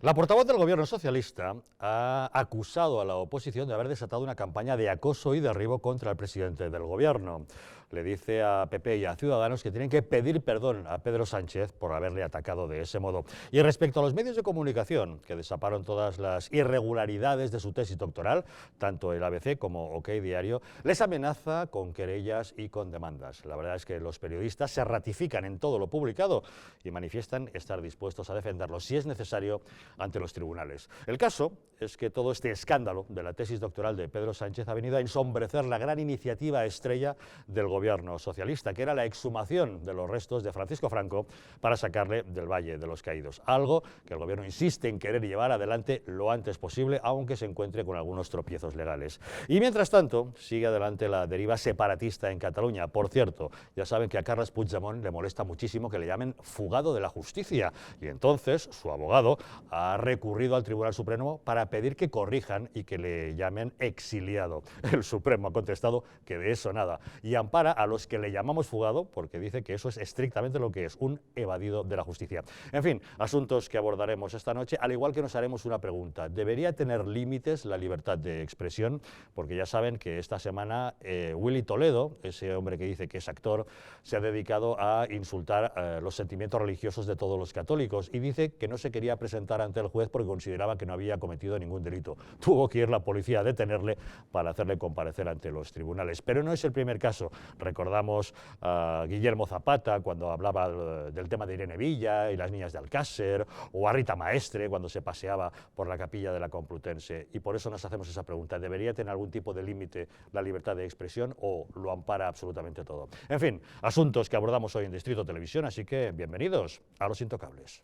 La portavoz del Gobierno socialista ha acusado a la oposición de haber desatado una campaña de acoso y derribo contra el presidente del Gobierno. Le dice a PP y a Ciudadanos que tienen que pedir perdón a Pedro Sánchez por haberle atacado de ese modo. Y respecto a los medios de comunicación, que destaparon todas las irregularidades de su tesis doctoral, tanto el ABC como OK Diario, les amenaza con querellas y con demandas. La verdad es que los periodistas se ratifican en todo lo publicado y manifiestan estar dispuestos a defenderlo, si es necesario, ante los tribunales. El caso es que todo este escándalo de la tesis doctoral de Pedro Sánchez ha venido a ensombrecer la gran iniciativa estrella del Gobierno socialista, que era la exhumación de los restos de Francisco Franco para sacarle del Valle de los Caídos. Algo que el Gobierno insiste en querer llevar adelante lo antes posible, aunque se encuentre con algunos tropiezos legales. Y mientras tanto, sigue adelante la deriva separatista en Cataluña. Por cierto, ya saben que a Carles Puigdemont le molesta muchísimo que le llamen fugado de la justicia. Y entonces su abogado ha recurrido al Tribunal Supremo para pedir que corrijan y que le llamen exiliado. El Supremo ha contestado que de eso nada y ampara a los que le llamamos fugado porque dice que eso es estrictamente lo que es, un evadido de la justicia. En fin, asuntos que abordaremos esta noche, al igual que nos haremos una pregunta. ¿Debería tener límites la libertad de expresión? Porque ya saben que esta semana Willy Toledo, ese hombre que dice que es actor, se ha dedicado a insultar los sentimientos religiosos de todos los católicos y dice que no se quería presentar ante el juez porque consideraba que no había cometido ningún delito. Tuvo que ir la policía a detenerle para hacerle comparecer ante los tribunales. Pero no es el primer caso. Recordamos a Guillermo Zapata cuando hablaba del tema de Irene Villa y las niñas de Alcácer, o a Rita Maestre cuando se paseaba por la capilla de la Complutense. Y por eso nos hacemos esa pregunta. ¿Debería tener algún tipo de límite la libertad de expresión o lo ampara absolutamente todo? En fin, asuntos que abordamos hoy en Distrito Televisión, así que bienvenidos a Los Intocables.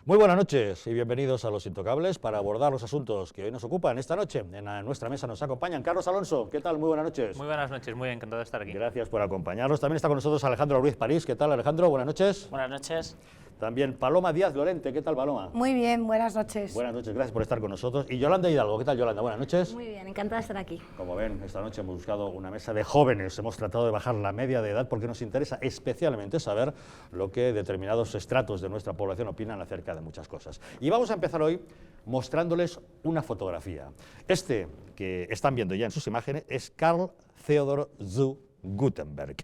Muy buenas noches y bienvenidos a Los Intocables para abordar los asuntos que hoy nos ocupan. Esta noche en nuestra mesa nos acompañan Carlos Alonso. ¿Qué tal? Muy buenas noches. Muy buenas noches, muy encantado de estar aquí. Gracias por acompañarnos. También está con nosotros Alejandro Ruiz París. ¿Qué tal, Alejandro? Buenas noches. Buenas noches. También Paloma Díaz Lorente. ¿Qué tal, Paloma? Muy bien, buenas noches. Buenas noches, gracias por estar con nosotros. Y Yolanda Hidalgo. ¿Qué tal, Yolanda? Buenas noches. Muy bien, encantada de estar aquí. Como ven, esta noche hemos buscado una mesa de jóvenes. Hemos tratado de bajar la media de edad porque nos interesa especialmente saber lo que determinados estratos de nuestra población opinan acerca de muchas cosas. Y vamos a empezar hoy mostrándoles una fotografía. Este que están viendo ya en sus imágenes es Karl Theodor zu Guttenberg.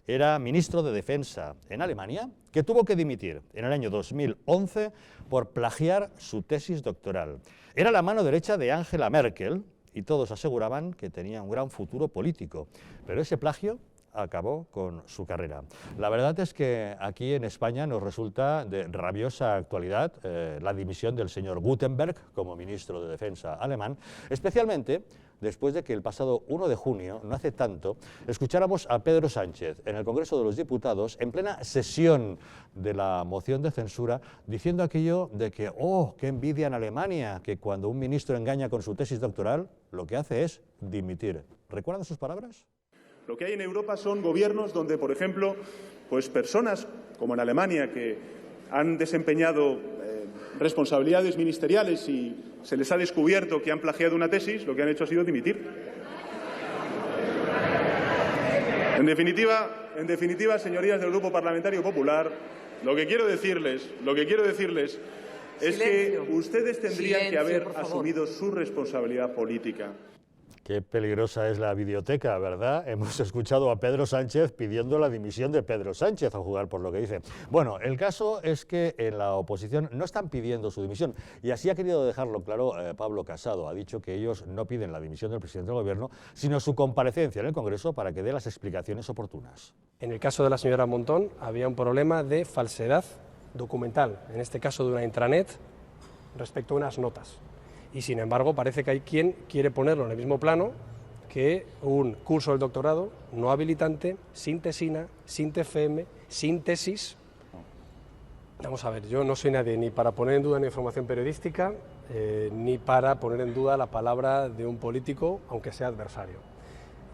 Era ministro de Defensa en Alemania, que tuvo que dimitir en el año 2011 por plagiar su tesis doctoral. Era la mano derecha de Angela Merkel y todos aseguraban que tenía un gran futuro político, pero ese plagio acabó con su carrera. La verdad es que aquí en España nos resulta de rabiosa actualidad la dimisión del señor Gutenberg como ministro de Defensa alemán, especialmente después de que el pasado 1 de junio, no hace tanto, escucháramos a Pedro Sánchez en el Congreso de los Diputados, en plena sesión de la moción de censura, diciendo aquello de que, oh, qué envidia en Alemania, que cuando un ministro engaña con su tesis doctoral, lo que hace es dimitir. ¿Recuerdan sus palabras? Lo que hay en Europa son gobiernos donde, por ejemplo, pues personas como en Alemania que han desempeñado responsabilidades ministeriales y se les ha descubierto que han plagiado una tesis, lo que han hecho ha sido dimitir. En definitiva, señorías del Grupo Parlamentario Popular, lo que quiero decirles es que ustedes tendrían que haber asumido su responsabilidad política. Qué peligrosa es la videoteca, ¿verdad? Hemos escuchado a Pedro Sánchez pidiendo la dimisión de Pedro Sánchez, a jugar por lo que dice. Bueno, el caso es que en la oposición no están pidiendo su dimisión, y así ha querido dejarlo claro Pablo Casado. Ha dicho que ellos no piden la dimisión del presidente del Gobierno, sino su comparecencia en el Congreso para que dé las explicaciones oportunas. En el caso de la señora Montón había un problema de falsedad documental, en este caso de una intranet, respecto a unas notas. Y sin embargo parece que hay quien quiere ponerlo en el mismo plano que un curso del doctorado no habilitante, sin tesina, sin TFM, sin tesis, Vamos a ver, yo no soy nadie ni para poner en duda una información periodística, ni para poner en duda la palabra de un político, aunque sea adversario.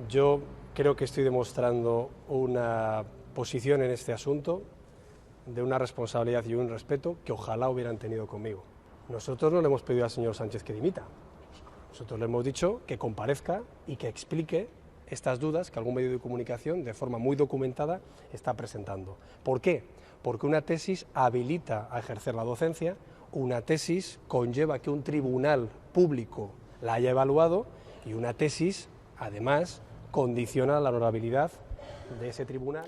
Yo creo que estoy demostrando una posición en este asunto de una responsabilidad y un respeto que ojalá hubieran tenido conmigo. Nosotros no le hemos pedido al señor Sánchez que dimita, nosotros le hemos dicho que comparezca y que explique estas dudas que algún medio de comunicación de forma muy documentada está presentando. ¿Por qué? Porque una tesis habilita a ejercer la docencia, una tesis conlleva que un tribunal público la haya evaluado y una tesis, además, condiciona la honorabilidad de ese tribunal.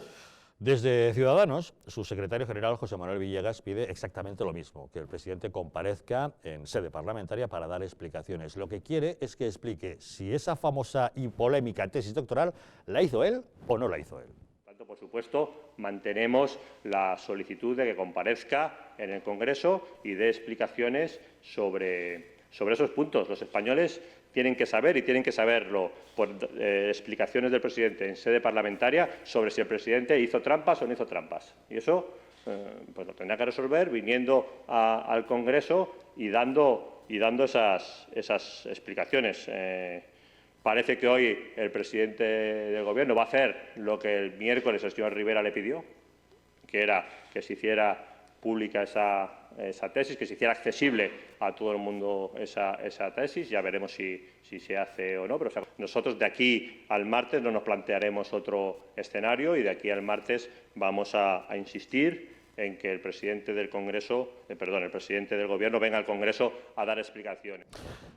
Desde Ciudadanos, su secretario general, José Manuel Villegas, pide exactamente lo mismo, que el presidente comparezca en sede parlamentaria para dar explicaciones. Lo que quiere es que explique si esa famosa y polémica tesis doctoral la hizo él o no la hizo él. Por supuesto, mantenemos la solicitud de que comparezca en el Congreso y dé explicaciones sobre esos puntos. Los españoles tienen que saber, y tienen que saberlo por explicaciones del presidente en sede parlamentaria, sobre si el presidente hizo trampas o no hizo trampas. Y eso pues lo tendrá que resolver viniendo al Congreso y dando esas explicaciones. Parece que hoy el presidente del Gobierno va a hacer lo que el miércoles el señor Rivera le pidió, que era que se hiciera pública esa tesis, que se hiciera accesible a todo el mundo esa tesis. Ya veremos si se hace o no. Pero nosotros de aquí al martes no nos plantearemos otro escenario y de aquí al martes vamos a insistir en que el presidente del Congreso, el presidente del Gobierno venga al Congreso a dar explicaciones.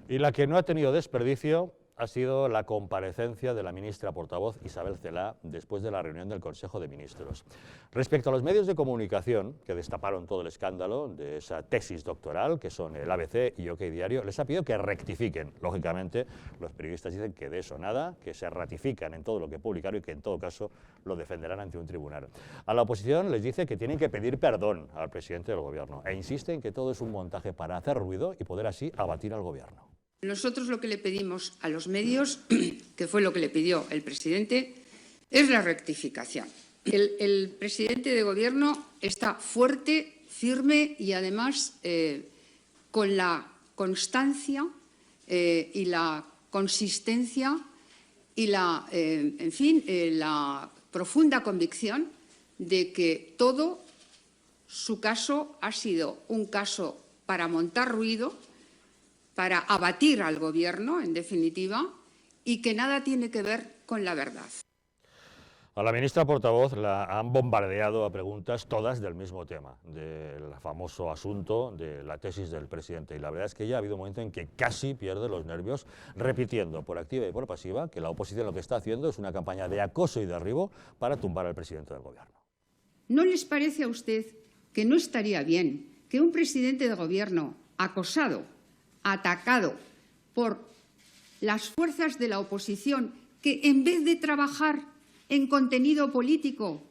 Y la que no ha tenido desperdicio ha sido la comparecencia de la ministra portavoz Isabel Celaá después de la reunión del Consejo de Ministros. Respecto a los medios de comunicación que destaparon todo el escándalo de esa tesis doctoral, que son el ABC y OK Diario, les ha pedido que rectifiquen. Lógicamente, los periodistas dicen que de eso nada, que se ratifican en todo lo que publicaron y que en todo caso lo defenderán ante un tribunal. A la oposición les dice que tienen que pedir perdón al presidente del Gobierno e insiste en que todo es un montaje para hacer ruido y poder así abatir al Gobierno. Nosotros lo que le pedimos a los medios, que fue lo que le pidió el presidente, es la rectificación. El presidente de Gobierno está fuerte, firme y además con la constancia y la consistencia y la profunda convicción de que todo su caso ha sido un caso para montar ruido, para abatir al Gobierno, en definitiva, y que nada tiene que ver con la verdad. A la ministra portavoz la han bombardeado a preguntas todas del mismo tema, del famoso asunto de la tesis del presidente. Y la verdad es que ya ha habido un momento en que casi pierde los nervios, repitiendo por activa y por pasiva que la oposición lo que está haciendo es una campaña de acoso y derribo para tumbar al presidente del Gobierno. ¿No les parece a usted que no estaría bien que un presidente de Gobierno acosado, atacado por las fuerzas de la oposición que, en vez de trabajar en contenido político,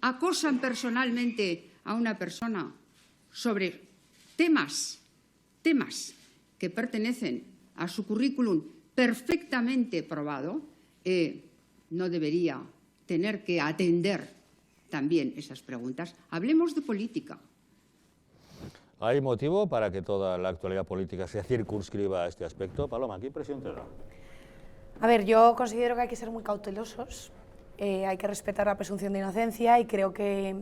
acosan personalmente a una persona sobre temas que pertenecen a su currículum perfectamente probado, no debería tener que atender también esas preguntas? Hablemos de política. ¿Hay motivo para que toda la actualidad política se circunscriba a este aspecto? Paloma, ¿qué impresión te da? A ver, yo considero que hay que ser muy cautelosos, hay que respetar la presunción de inocencia y creo que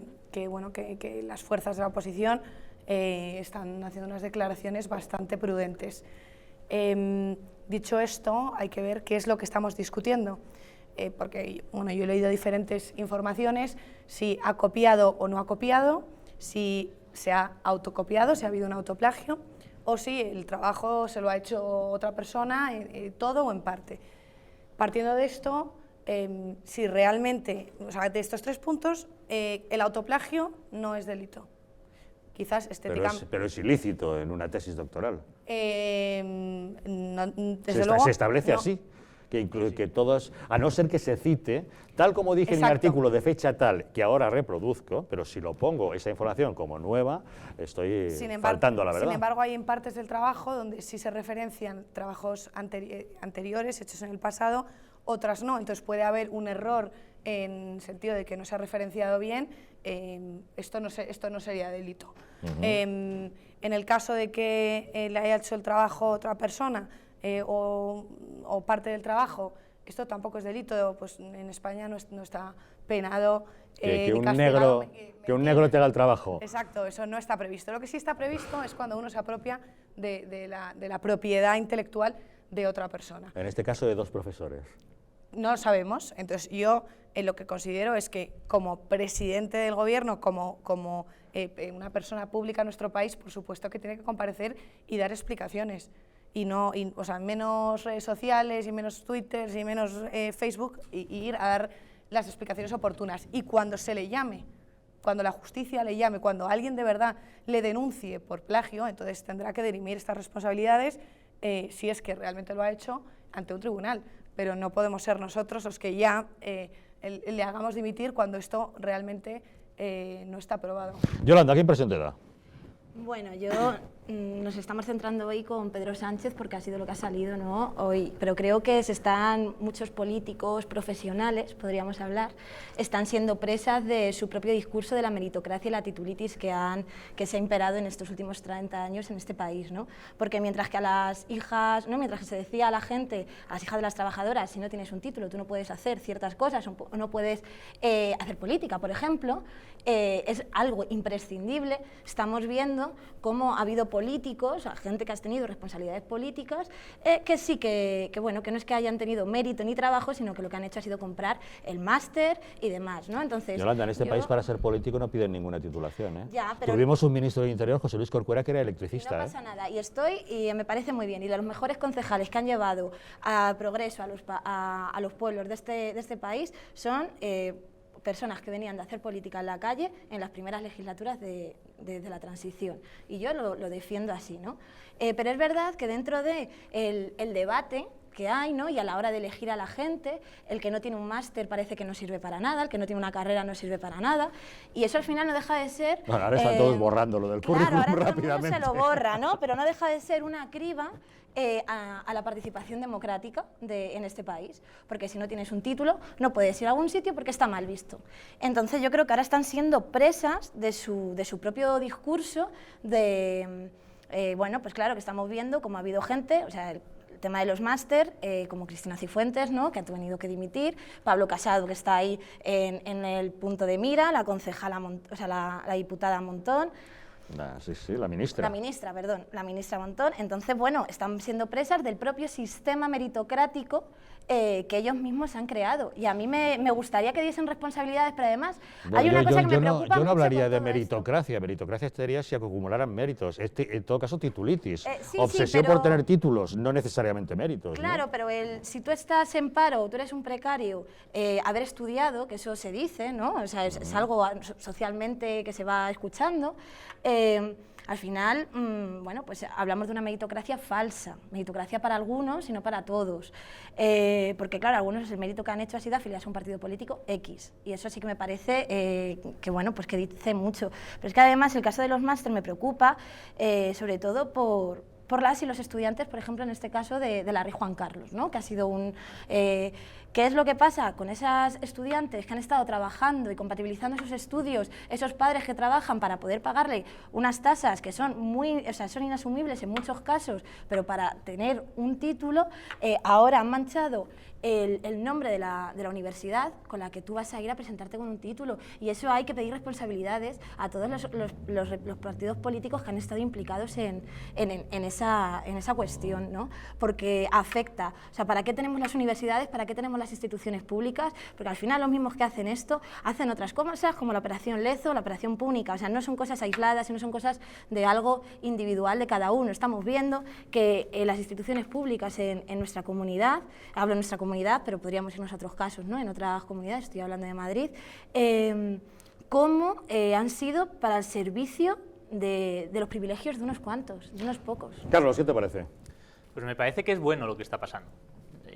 las fuerzas de la oposición están haciendo unas declaraciones bastante prudentes. Dicho esto, hay que ver qué es lo que estamos discutiendo, porque yo he leído diferentes informaciones, si ha copiado o no ha copiado, si se ha autocopiado, si ha habido un autoplagio, o si el trabajo se lo ha hecho otra persona, todo o en parte. Partiendo de esto, si realmente, de estos tres puntos, el autoplagio no es delito. Quizás estéticamente... Pero es ilícito en una tesis doctoral. Desde luego, se establece así. Que todos, a no ser que se cite, tal como dije en mi artículo de fecha tal, que ahora reproduzco, pero si lo pongo esa información como nueva, estoy faltando a la verdad. Sin embargo, hay en partes del trabajo donde sí se referencian trabajos anteriores, hechos en el pasado, otras no, entonces puede haber un error en sentido de que no se ha referenciado bien, esto no sería delito. En el caso de que le haya hecho el trabajo otra persona o parte del trabajo, esto tampoco es delito, pues en España no está penado. Que un negro te haga el trabajo. Exacto, eso no está previsto. Lo que sí está previsto es cuando uno se apropia de la propiedad intelectual de otra persona. En este caso de dos profesores. No lo sabemos, entonces yo lo que considero es que como presidente del gobierno, como una persona pública en nuestro país, por supuesto que tiene que comparecer y dar explicaciones. O sea, menos redes sociales y menos Twitter y menos Facebook y ir a dar las explicaciones oportunas. Y cuando se le llame, cuando la justicia le llame, cuando alguien de verdad le denuncie por plagio, entonces tendrá que dirimir estas responsabilidades si es que realmente lo ha hecho ante un tribunal. Pero no podemos ser nosotros los que ya le hagamos dimitir cuando esto realmente no está aprobado. Yolanda, ¿qué impresión te da? Bueno, nos estamos centrando hoy con Pedro Sánchez porque ha sido lo que ha salido, ¿no?, hoy, pero creo que muchos políticos profesionales, podríamos hablar, están siendo presas de su propio discurso de la meritocracia y la titulitis que se ha imperado en estos últimos 30 años en este país, ¿no? Porque mientras que a las hijas, ¿no?, mientras que se decía a la gente, a las hijas de las trabajadoras, si no tienes un título tú no puedes hacer ciertas cosas o no puedes hacer política, por ejemplo, es algo imprescindible. Estamos viendo cómo ha habido políticos, gente que ha tenido responsabilidades políticas, que sí bueno, que no es que hayan tenido mérito ni trabajo, sino que lo que han hecho ha sido comprar el máster y demás, ¿no? Entonces, Yolanda, en este país para ser político no piden ninguna titulación, ¿eh? Ya, pero tuvimos un ministro del Interior, José Luis Corcuera, que era electricista. No pasa nada, y me parece muy bien, y de los mejores concejales que han llevado a progreso a los pueblos de este país son personas que venían de hacer política en la calle en las primeras legislaturas de la transición, y yo lo defiendo así, ¿no? Pero es verdad que dentro del debate que hay, ¿no?, y a la hora de elegir a la gente, el que no tiene un máster parece que no sirve para nada, el que no tiene una carrera no sirve para nada, y eso al final no deja de ser... Bueno, ahora están todos borrando lo del currículum ahora rápidamente. Todo el mundo se lo borra, ¿no?, pero no deja de ser una criba a la participación democrática en este país, porque si no tienes un título no puedes ir a algún sitio porque está mal visto. Entonces yo creo que ahora están siendo presas de su propio discurso bueno, pues claro que estamos viendo cómo ha habido gente, o sea, el tema de los máster, como Cristina Cifuentes, ¿no?, que ha tenido que dimitir, Pablo Casado, que está ahí en el punto de mira, la concejala, la diputada Montón. Sí, la ministra. La ministra Montón. Entonces, bueno, están siendo presas del propio sistema meritocrático que ellos mismos han creado. Y a mí me gustaría que diesen responsabilidades, pero además hay una cosa que me preocupa mucho. Yo no hablaría de meritocracia. Meritocracia sería si acumularan méritos. En todo caso, titulitis. Obsesión por tener títulos, no necesariamente méritos. Claro, ¿no? pero si tú estás en paro, tú eres un precario, haber estudiado, que eso se dice, ¿no? O sea, es algo socialmente que se va escuchando. Al final, bueno, pues hablamos de una meritocracia falsa, meritocracia para algunos y no para todos, porque claro, algunos el mérito que han hecho ha sido afiliarse a un partido político X, y eso sí que me parece que, bueno, pues que dice mucho. Pero es que además el caso de los máster me preocupa, sobre todo por las y los estudiantes, por ejemplo, en este caso de la Rey Juan Carlos, ¿no?, que ha sido ¿qué es lo que pasa con esas estudiantes que han estado trabajando y compatibilizando esos estudios, esos padres que trabajan para poder pagarle unas tasas que son son inasumibles en muchos casos, pero para tener un título, ahora han manchado el nombre de la universidad con la que tú vas a ir a presentarte con un título, y eso hay que pedir responsabilidades a todos los partidos políticos que han estado implicados en esa cuestión, ¿no?, porque afecta. O sea, ¿para qué tenemos las universidades? ¿Para qué tenemos las instituciones públicas? Porque al final los mismos que hacen esto hacen otras cosas, como la Operación Lezo, la Operación Púnica. O sea, no son cosas aisladas, no son cosas de algo individual de cada uno. Estamos viendo que las instituciones públicas en nuestra comunidad, hablo de nuestra comunidad, pero podríamos irnos a otros casos, ¿no?, en otras comunidades, estoy hablando de Madrid, cómo han sido para el servicio de los privilegios de unos cuantos, de unos pocos. Carlos, ¿qué te parece? Pues me parece que es bueno lo que está pasando.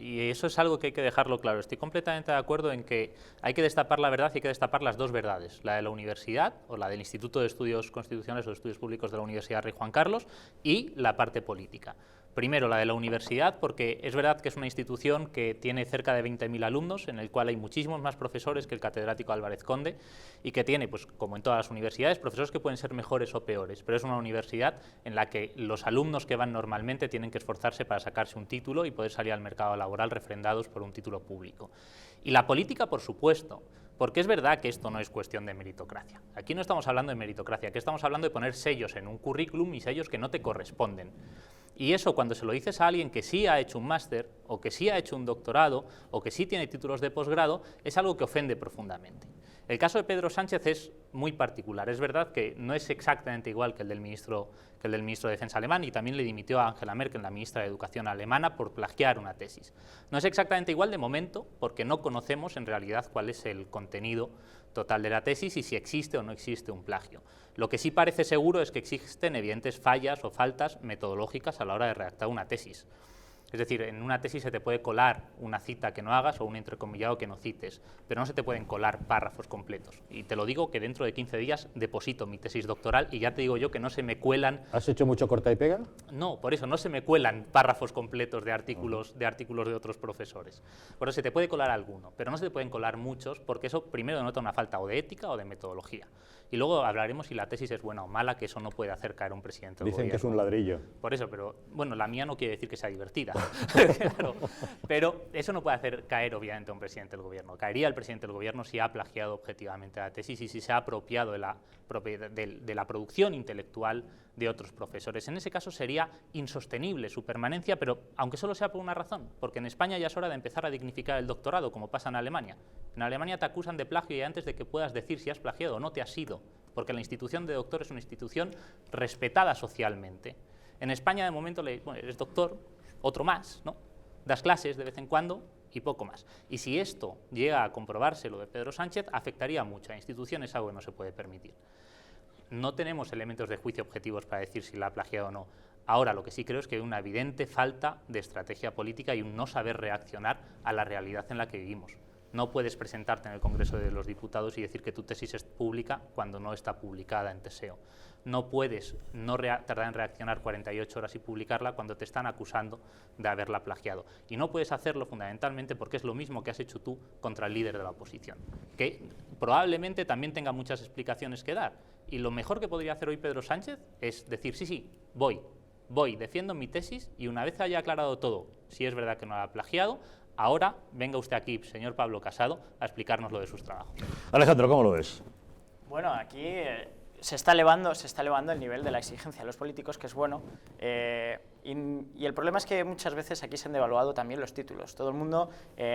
Y eso es algo que hay que dejarlo claro. Estoy completamente de acuerdo en que hay que destapar la verdad y hay que destapar las dos verdades, la de la universidad o la del Instituto de Estudios Constitucionales o Estudios Públicos de la Universidad Rey Juan Carlos y la parte política. Primero, la de la universidad, porque es verdad que es una institución que tiene cerca de 20.000 alumnos, en el cual hay muchísimos más profesores que el catedrático Álvarez Conde, y que tiene, pues, como en todas las universidades, profesores que pueden ser mejores o peores, pero es una universidad en la que los alumnos que van normalmente tienen que esforzarse para sacarse un título y poder salir al mercado laboral refrendados por un título público. Y la política, por supuesto, porque es verdad que esto no es cuestión de meritocracia. Aquí no estamos hablando de meritocracia, aquí estamos hablando de poner sellos en un currículum y sellos que no te corresponden. Y eso, cuando se lo dices a alguien que sí ha hecho un máster, o que sí ha hecho un doctorado, o que sí tiene títulos de posgrado, es algo que ofende profundamente. El caso de Pedro Sánchez es muy particular. Es verdad que no es exactamente igual que el del ministro de Defensa alemán, y también le dimitió a Angela Merkel, la ministra de Educación alemana, por plagiar una tesis. No es exactamente igual de momento, porque no conocemos en realidad cuál es el contenido total de la tesis y si existe o no existe un plagio. Lo que sí parece seguro es que existen evidentes fallas o faltas metodológicas a la hora de redactar una tesis. Es decir, en una tesis se te puede colar una cita que no hagas o un entrecomillado que no cites, pero no se te pueden colar párrafos completos. Y te lo digo que dentro de 15 días deposito mi tesis doctoral y ya te digo yo que no se me cuelan... ¿Has hecho mucho corta y pega? No, por eso no se me cuelan párrafos completos de artículos de otros profesores. Por eso se te puede colar alguno, pero no se te pueden colar muchos porque eso primero denota una falta o de ética o de metodología. Y luego hablaremos si la tesis es buena o mala, que eso no puede hacer caer a un presidente del gobierno. Dicen que es un ladrillo. Por eso, pero bueno, la mía no quiere decir que sea divertida. Claro, pero eso no puede hacer caer obviamente a un presidente del gobierno. Caería el presidente del gobierno si ha plagiado objetivamente la tesis y si se ha apropiado de la producción intelectual de otros profesores. En ese caso sería insostenible su permanencia, pero aunque solo sea por una razón, porque en España ya es hora de empezar a dignificar el doctorado, como pasa en Alemania. En Alemania te acusan de plagio y antes de que puedas decir si has plagiado o no te has ido, porque la institución de doctor es una institución respetada socialmente. En España de momento eres doctor, otro más, ¿no? Das clases de vez en cuando y poco más. Y si esto llega a comprobarse, lo de Pedro Sánchez, afectaría mucho a instituciones, algo que no se puede permitir. No tenemos elementos de juicio objetivos para decir si la ha plagiado o no. Ahora, lo que sí creo es que hay una evidente falta de estrategia política y un no saber reaccionar a la realidad en la que vivimos. No puedes presentarte en el Congreso de los Diputados y decir que tu tesis es pública cuando no está publicada en Teseo. No puedes no tardar en reaccionar 48 horas y publicarla cuando te están acusando de haberla plagiado. Y no puedes hacerlo fundamentalmente porque es lo mismo que has hecho tú contra el líder de la oposición, que probablemente también tenga muchas explicaciones que dar. Y lo mejor que podría hacer hoy Pedro Sánchez es decir, sí, voy, defiendo mi tesis y una vez haya aclarado todo, si es verdad que no la ha plagiado, ahora venga usted aquí, señor Pablo Casado, a explicarnos lo de sus trabajos. Alejandro, ¿cómo lo ves? Bueno, aquí se está elevando el nivel de la exigencia de los políticos, que es bueno, y el problema es que muchas veces aquí se han devaluado también los títulos. Todo el mundo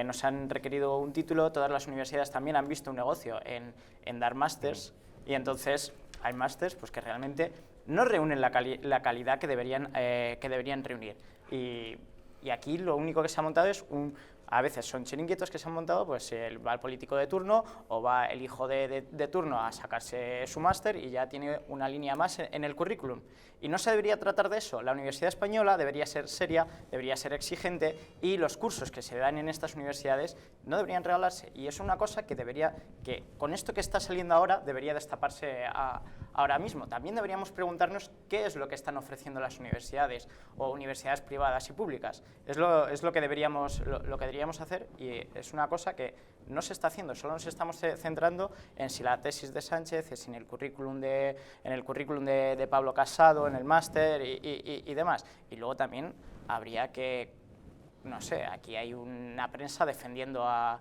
nos han requerido un título, todas las universidades también han visto un negocio en dar másters, y entonces hay másters pues, que realmente no reúnen la calidad que deberían reunir. Y aquí lo único que se ha montado es a veces son chiringuitos que se han montado, pues va el político de turno o va el hijo de turno a sacarse su máster y ya tiene una línea más en el currículum. Y no se debería tratar de eso. La Universidad Española debería ser seria, debería ser exigente y los cursos que se dan en estas universidades no deberían regalarse. Y es una cosa que con esto que está saliendo ahora debería destaparse ahora mismo. También deberíamos preguntarnos qué es lo que están ofreciendo las universidades o universidades privadas y públicas. Es lo que deberíamos hacer y es una cosa que no se está haciendo. Solo nos estamos centrando en si la tesis de Sánchez es en el currículum de Pablo Casado, en el máster y demás. Y luego también habría que, no sé, aquí hay una prensa defendiendo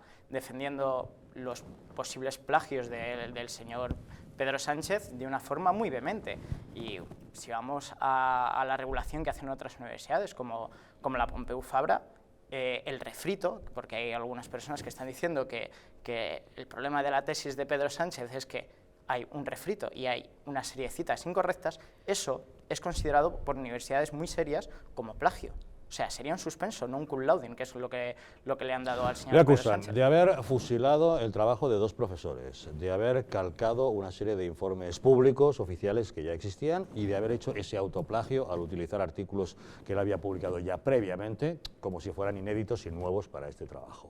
los posibles plagios del señor Pedro Sánchez de una forma muy vehemente. Y si vamos a la regulación que hacen otras universidades, como la Pompeu Fabra, el refrito, porque hay algunas personas que están diciendo que el problema de la tesis de Pedro Sánchez es que hay un refrito y hay una serie de citas incorrectas, eso es considerado por universidades muy serias como plagio. O sea, sería un suspenso, no un cum laude, que es lo que le han dado al señor Le Pedro acusan Sánchez. de haber fusilado el trabajo de 2 profesores, de haber calcado una serie de informes públicos, oficiales, que ya existían, y de haber hecho ese autoplagio al utilizar artículos que él había publicado ya previamente, como si fueran inéditos y nuevos para este trabajo.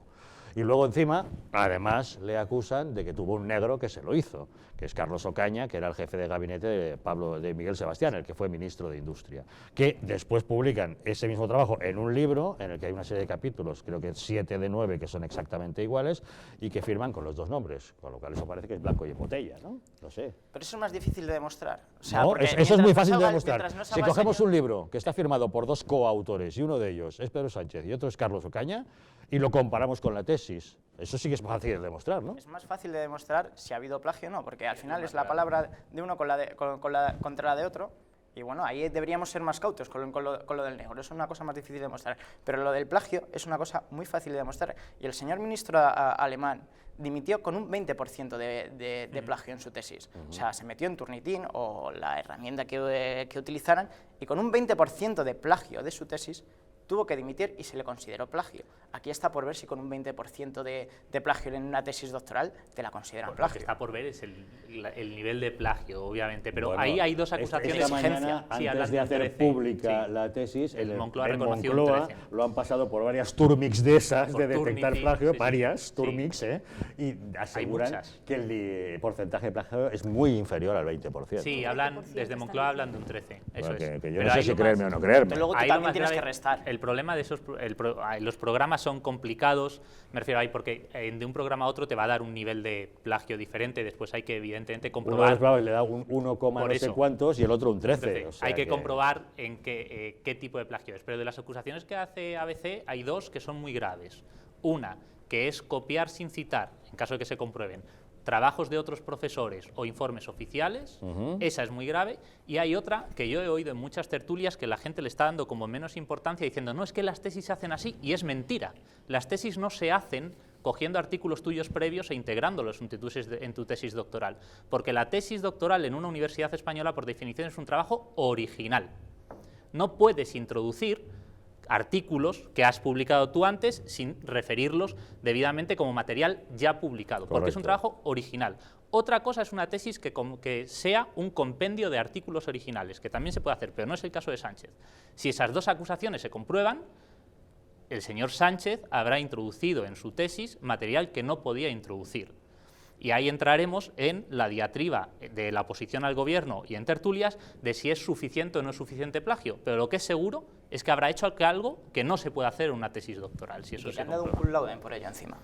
Y luego encima, además, le acusan de que tuvo un negro que se lo hizo, que es Carlos Ocaña, que era el jefe de gabinete de Miguel Sebastián, el que fue ministro de Industria, que después publican ese mismo trabajo en un libro en el que hay una serie de capítulos, creo que 7 de 9, que son exactamente iguales y que firman con los dos nombres, con lo cual eso parece que es blanco y en botella, ¿no? No sé. Pero eso es más difícil de demostrar. O sea, No, eso es muy fácil de demostrar. No si cogemos un libro que está firmado por 2 coautores y uno de ellos es Pedro Sánchez y otro es Carlos Ocaña y lo comparamos con la tesis, eso sí que es fácil de demostrar, ¿no? Es más fácil de demostrar si ha habido plagio o no, porque al final es la palabra de uno contra la de otro. Y bueno, ahí deberíamos ser más cautos con lo del negro, es una cosa más difícil de demostrar. Pero lo del plagio es una cosa muy fácil de demostrar. Y el señor ministro alemán dimitió con un 20% de plagio en su tesis. O sea, se metió en Turnitin o la herramienta que utilizaran y con un 20% de plagio de su tesis tuvo que dimitir y se le consideró plagio. Aquí está por ver si con un 20% de plagio en una tesis doctoral te la consideran plagio. Lo que está por ver es el nivel de plagio, obviamente, pero bueno, ahí hay dos acusaciones. Esta mañana, antes de hacer pública la tesis, en Moncloa lo han pasado por varias turmix de esas, de detectar plagio, varias turmix, y aseguran que el porcentaje de plagio es muy inferior al 20%. Sí, desde Moncloa hablan de un 13%, eso es. Que yo no sé si creerme o no creerme. Luego tú también tienes que restar. El problema de los programas son complicados, me refiero ahí porque de un programa a otro te va a dar un nivel de plagio diferente, después hay que evidentemente comprobar. Uno le da un 1, no sé cuántos y el otro un 13. O sea hay que comprobar en qué tipo de plagio es, pero de las acusaciones que hace ABC hay dos que son muy graves. Una, que es copiar sin citar, en caso de que se comprueben, trabajos de otros profesores o informes oficiales, esa es muy grave, y hay otra que yo he oído en muchas tertulias que la gente le está dando como menos importancia diciendo no, es que las tesis se hacen así, y es mentira. Las tesis no se hacen cogiendo artículos tuyos previos e integrándolos en tu tesis doctoral, porque la tesis doctoral en una universidad española por definición es un trabajo original. No puedes introducir artículos que has publicado tú antes sin referirlos debidamente como material ya publicado, porque es un trabajo original. Otra cosa es una tesis que sea un compendio de artículos originales, que también se puede hacer, pero no es el caso de Sánchez. Si esas dos acusaciones se comprueban, el señor Sánchez habrá introducido en su tesis material que no podía introducir. Y ahí entraremos en la diatriba de la oposición al gobierno y en tertulias de si es suficiente o no es suficiente plagio. Pero lo que es seguro es que habrá hecho algo que no se puede hacer en una tesis doctoral. Si eso y que han dado un cum laude por ello encima.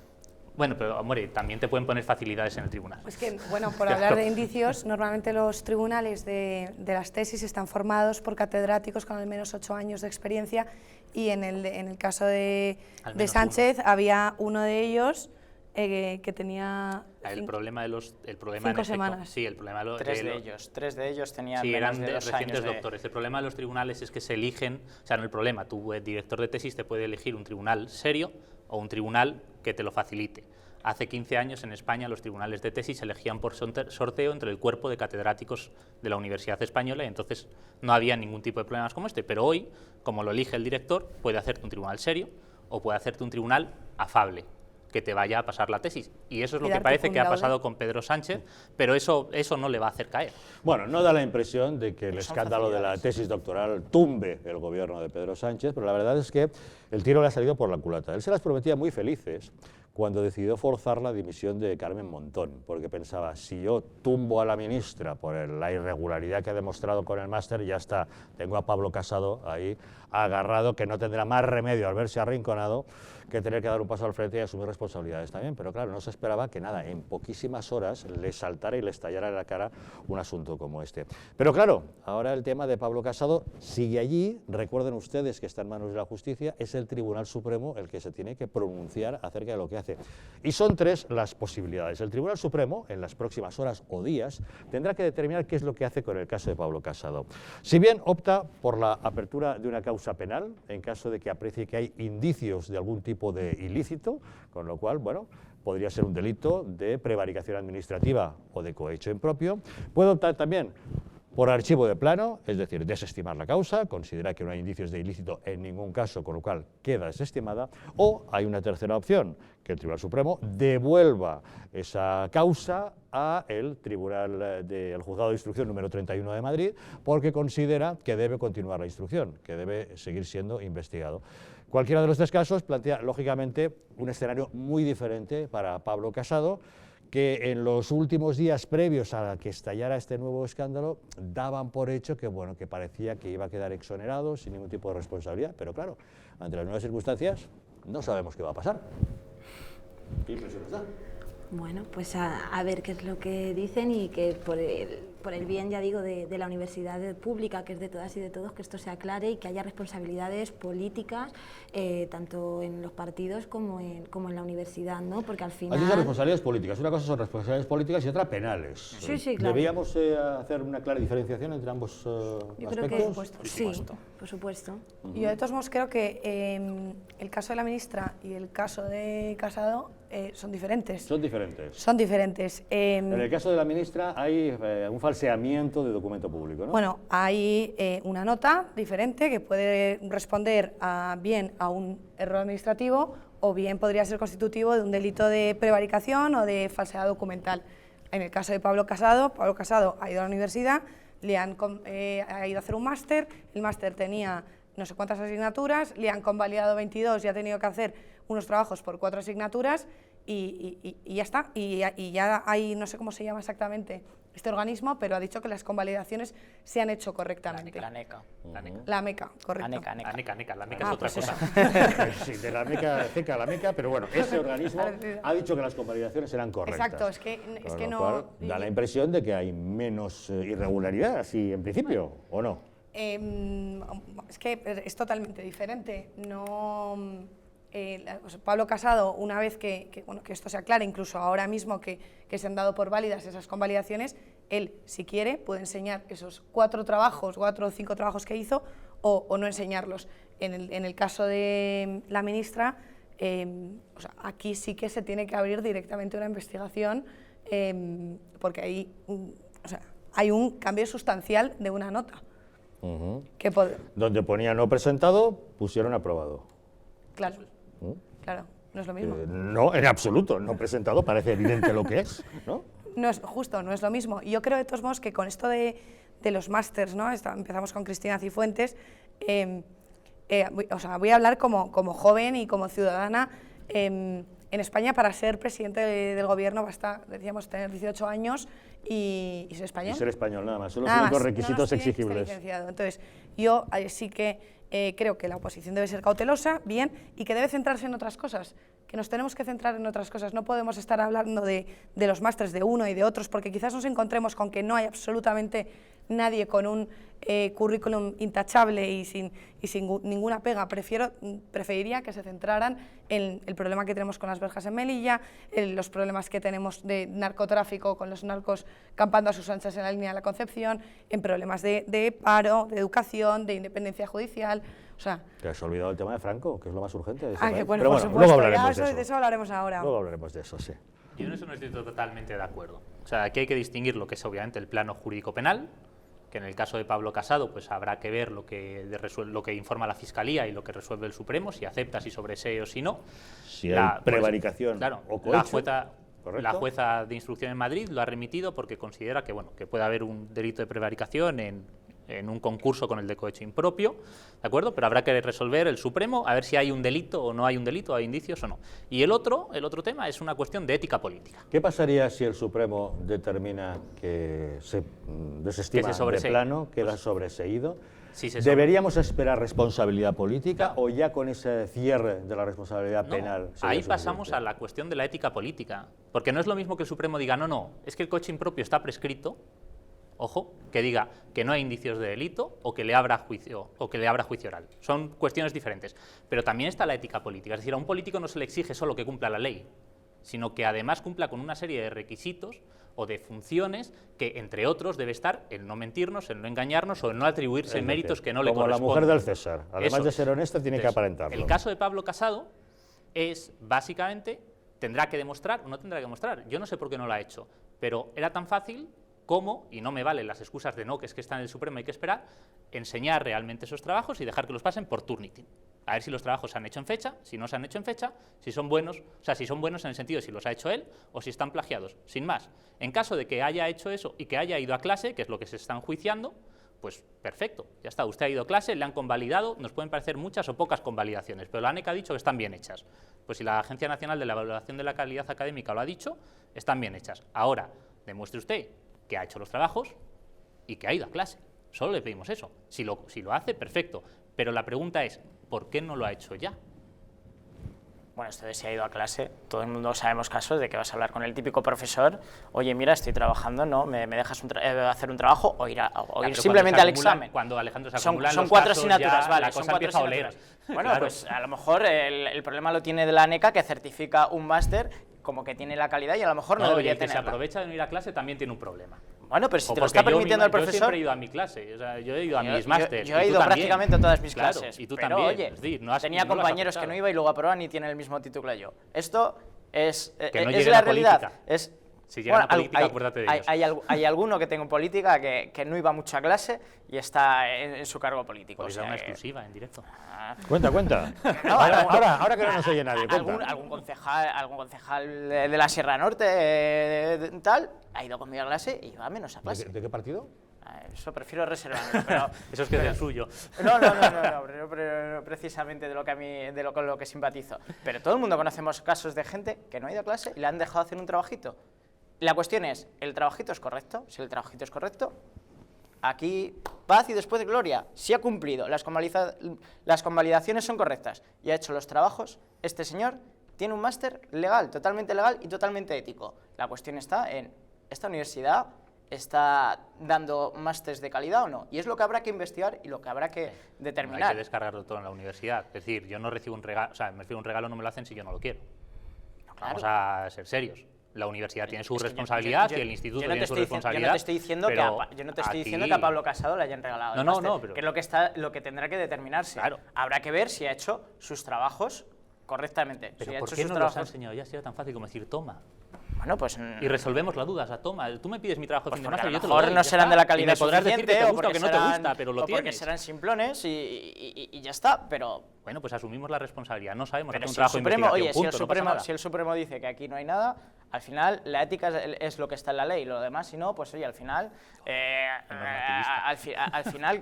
Bueno, pero hombre, también te pueden poner facilidades en el tribunal. Pues que, bueno, por hablar de indicios, normalmente los tribunales de las tesis están formados por catedráticos con al menos 8 años de experiencia y en el caso de Sánchez había uno de ellos que tenía el problema de los 5 semanas. Sí, el problema tres de ellos tenían sí, menos eran de 2 recientes años doctores. El problema de los tribunales es que se eligen, o sea, no el problema, tu director de tesis te puede elegir un tribunal serio o un tribunal que te lo facilite. Hace 15 años en España los tribunales de tesis se elegían por sorteo entre el cuerpo de catedráticos de la Universidad Española y entonces no había ningún tipo de problemas como este, pero hoy, como lo elige el director, puede hacerte un tribunal serio o puede hacerte un tribunal afable, que te vaya a pasar la tesis. Y eso es lo que parece que ha pasado con Pedro Sánchez, pero eso no le va a hacer caer. Bueno, no da la impresión de que el escándalo de la tesis doctoral tumbe el gobierno de Pedro Sánchez, pero la verdad es que el tiro le ha salido por la culata. Él se las prometía muy felices cuando decidió forzar la dimisión de Carmen Montón, porque pensaba, si yo tumbo a la ministra por la irregularidad que ha demostrado con el máster, ya está, tengo a Pablo Casado ahí agarrado, que no tendrá más remedio al verse arrinconado que tener que dar un paso al frente y asumir responsabilidades también. Pero claro, no se esperaba que nada, en poquísimas horas le saltara y le estallara en la cara un asunto como este. Pero claro, ahora el tema de Pablo Casado sigue allí. Recuerden ustedes que está en manos de la justicia, es el Tribunal Supremo el que se tiene que pronunciar acerca de lo que hace. Y son 3 las posibilidades. El Tribunal Supremo, en las próximas horas o días, tendrá que determinar qué es lo que hace con el caso de Pablo Casado. Si bien opta por la apertura de una causa penal, en caso de que aprecie que hay indicios de algún tipo de ilícito, con lo cual, bueno, podría ser un delito de prevaricación administrativa o de cohecho impropio, puede optar también por archivo de plano, es decir, desestimar la causa, considera que no hay indicios de ilícito en ningún caso, con lo cual queda desestimada, o hay una tercera opción, que el Tribunal Supremo devuelva esa causa a el Juzgado de Instrucción número 31 de Madrid, porque considera que debe continuar la instrucción, que debe seguir siendo investigado. Cualquiera de los tres casos plantea, lógicamente, un escenario muy diferente para Pablo Casado, que en los últimos días previos a que estallara este nuevo escándalo daban por hecho que, bueno, que parecía que iba a quedar exonerado sin ningún tipo de responsabilidad, pero claro, ante las nuevas circunstancias no sabemos qué va a pasar. ¿Qué impresión os da? Bueno, pues a ver qué es lo que dicen y que por el bien, ya digo, de la universidad pública, que es de todas y de todos, que esto se aclare y que haya responsabilidades políticas, tanto en los partidos como en la universidad, ¿no? Porque al final... Hay muchas responsabilidades políticas. Una cosa son responsabilidades políticas y otra penales. Sí, claro. ¿Deberíamos hacer una clara diferenciación entre ambos aspectos? Yo creo que sí, por supuesto. Yo de todos modos creo que el caso de la ministra y el caso de Casado son diferentes. Son diferentes. Son diferentes. En el caso de la ministra hay un falseamiento de documento público, ¿no? Bueno, hay una nota diferente que puede responder bien a un error administrativo o bien podría ser constitutivo de un delito de prevaricación o de falsedad documental. En el caso de Pablo Casado ha ido a la universidad, ha ido a hacer un máster, el máster tenía no sé cuántas asignaturas, le han convalidado 22 y ha tenido que hacer unos trabajos por 4 asignaturas y ya está. Y ya hay, no sé cómo se llama exactamente este organismo, pero ha dicho que las convalidaciones se han hecho correctamente. La NECA. La MECA, correcto. La MECA es otra pues cosa. Sí, de la MECA a la MECA, pero bueno, ese organismo ha dicho que las convalidaciones eran correctas. Exacto, es que no... Cual, da la impresión de que hay menos irregularidad, así en principio, ¿o no? Es que es totalmente diferente. No, Pablo Casado, una vez que esto se aclare, incluso ahora mismo que se han dado por válidas esas convalidaciones, él, si quiere, puede enseñar esos 4 o 5 trabajos que hizo o no enseñarlos. En el caso de la ministra, aquí sí que se tiene que abrir directamente una investigación porque hay un cambio sustancial de una nota. Donde ponía no presentado, pusieron aprobado. Claro, claro, no es lo mismo. No, en absoluto, no presentado, parece evidente lo que es, ¿no? No es justo, no es lo mismo. Y yo creo de todos modos que con esto de los másters, ¿no? Empezamos con Cristina Cifuentes, voy a hablar como joven y como ciudadana. En España, para ser presidente del gobierno basta, decíamos, tener 18 años y ser español. Y ser español, nada más, son los únicos requisitos exigibles. Entonces, yo sí que creo que la oposición debe ser cautelosa, bien, y que debe centrarse en otras cosas, que nos tenemos que centrar en otras cosas. No podemos estar hablando de los másteres de uno y de otros, porque quizás nos encontremos con que no hay absolutamente nadie con un currículum intachable y sin ninguna pega. Preferiría que se centraran en el problema que tenemos con las verjas en Melilla, en los problemas que tenemos de narcotráfico con los narcos campando a sus anchas en la línea de la Concepción, en problemas de paro, de educación, de independencia judicial. O sea, ¿te has olvidado el tema de Franco, que es lo más urgente? Bueno, pero por supuesto, luego hablaremos de eso hablaremos ahora. Luego hablaremos de eso, sí. Yo en eso no estoy totalmente de acuerdo. O sea, aquí hay que distinguir lo que es obviamente el plano jurídico penal, que en el caso de Pablo Casado pues habrá que ver lo que informa la Fiscalía y lo que resuelve el Supremo, si acepta, si sobresee o si no. Si hay prevaricación claro, o cohecho. La jueza de instrucción en Madrid lo ha remitido porque considera que, que puede haber un delito de prevaricación en un concurso con el de cohecho impropio, ¿de acuerdo? Pero habrá que resolver el Supremo, a ver si hay un delito o no hay un delito, hay indicios o no. Y el otro tema es una cuestión de ética política. ¿Qué pasaría si el Supremo determina que se desestima de plano, queda sobreseído? ¿Deberíamos esperar responsabilidad política o ya con ese cierre de la responsabilidad penal? Ahí pasamos a la cuestión de la ética política, porque no es lo mismo que el Supremo diga, no, es que el cohecho impropio está prescrito, ojo, que diga que no hay indicios de delito o que le abra juicio oral. Son cuestiones diferentes. Pero también está la ética política. Es decir, a un político no se le exige solo que cumpla la ley, sino que además cumpla con una serie de requisitos o de funciones que, entre otros, debe estar el no mentirnos, el no engañarnos o el no atribuirse méritos que no le corresponden. Como la mujer del César. Además de ser honesta, tiene que aparentarlo. El caso de Pablo Casado es, básicamente, tendrá que demostrar o no tendrá que demostrar. Yo no sé por qué no lo ha hecho, pero era tan fácil cómo, y no me valen las excusas de no, que es que está en el Supremo, hay que esperar, enseñar realmente esos trabajos y dejar que los pasen por Turnitin. A ver si los trabajos se han hecho en fecha, si no se han hecho en fecha, si son buenos, o sea, si son buenos en el sentido de si los ha hecho él o si están plagiados, sin más. En caso de que haya hecho eso y que haya ido a clase, que es lo que se está enjuiciando, pues perfecto, ya está, usted ha ido a clase, le han convalidado, nos pueden parecer muchas o pocas convalidaciones, pero la ANEC ha dicho que están bien hechas. Pues si la Agencia Nacional de la Evaluación de la Calidad Académica lo ha dicho, están bien hechas. Ahora, demuestre usted que ha hecho los trabajos y que ha ido a clase. Solo le pedimos eso. Si lo hace, perfecto. Pero la pregunta es, ¿por qué no lo ha hecho ya? Bueno, esto de si ha ido a clase, todo el mundo sabemos casos de que vas a hablar con el típico profesor, oye, mira, estoy trabajando, ¿no? ¿Me dejas hacer un trabajo o ir simplemente al examen? Cuando Alejandro se son acumulan son los 4 casos, asignaturas, ya vale, la son cosa 4 empieza a oler. asignaturas. Bueno, Claro. pues a lo mejor el problema lo tiene de la ANECA, que certifica un máster como que tiene la calidad y a lo mejor no No, y debería el que se tenerla. aprovecha de no ir a clase también tiene un problema. Bueno, pero si O te lo porque está permitiendo el Yo profesor... siempre he ido a mi clase, o sea, yo he ido a mis másters. Yo he ido prácticamente a todas mis clases. Y tú pero, también. oye, es decir, no has, tenía no lo has compañeros que aceptado. no iba y luego aprueban y tienen el mismo título que yo. Esto es, Que no es llegue la la realidad. política. Es, Si llega la política, hay, acuérdate de ellos. hay alguno que tengo en política que no iba mucho a clase y está en su cargo político. Podéis o dar sea una que- exclusiva en directo. Cuenta. No, ahora que no nos oye nadie, cuenta. algún concejal de la Sierra Norte, tal, ha ido conmigo a clase y iba menos a clase. ¿De qué partido? Eso prefiero reservarme, pero... Eso es que es el suyo. No, precisamente de lo que a mí, con lo que simpatizo. Pero todo el mundo conocemos casos de gente que no ha ido a clase y le han dejado hacer un trabajito. La cuestión es, ¿el trabajito es correcto? Si el trabajito es correcto, aquí paz y después gloria. Si ha cumplido, las convalidaciones son correctas y ha hecho los trabajos, este señor tiene un máster legal, totalmente legal y totalmente ético. La cuestión está en, ¿esta universidad está dando másteres de calidad o no? Y es lo que habrá que investigar y lo que habrá que determinar. Hay que descargarlo todo en la universidad. Es decir, yo no recibo un regalo, o sea, me refiero a un regalo, no me lo hacen si yo no lo quiero. Claro. Vamos a ser serios. La universidad tiene su responsabilidad y el instituto tiene su responsabilidad. Yo no te estoy diciendo, que a Pablo Casado le hayan regalado el máster, pero... que es lo que tendrá que determinarse. Claro. Habrá que ver si ha hecho sus trabajos correctamente. Pero si ha ¿por hecho qué sus no los ha trabajos... enseñado? Ya sería tan fácil como decir, toma. Bueno, pues... Y resolvemos la duda, o sea, toma, tú me pides mi trabajo de fin de máster, yo te lo mejor doy, no ya serán está. de la Y calidad me podrás decir que suficiente, te o gusta o que no te gusta, pero lo o porque tienes. serán simplones y ya está, pero... Bueno, pues asumimos la responsabilidad, no sabemos hacer un si trabajo de investigación, punto, no pasa nada. si el Supremo dice que aquí no hay nada, al final la ética es lo que está en la ley, lo demás, si no, pues oye, al final... al final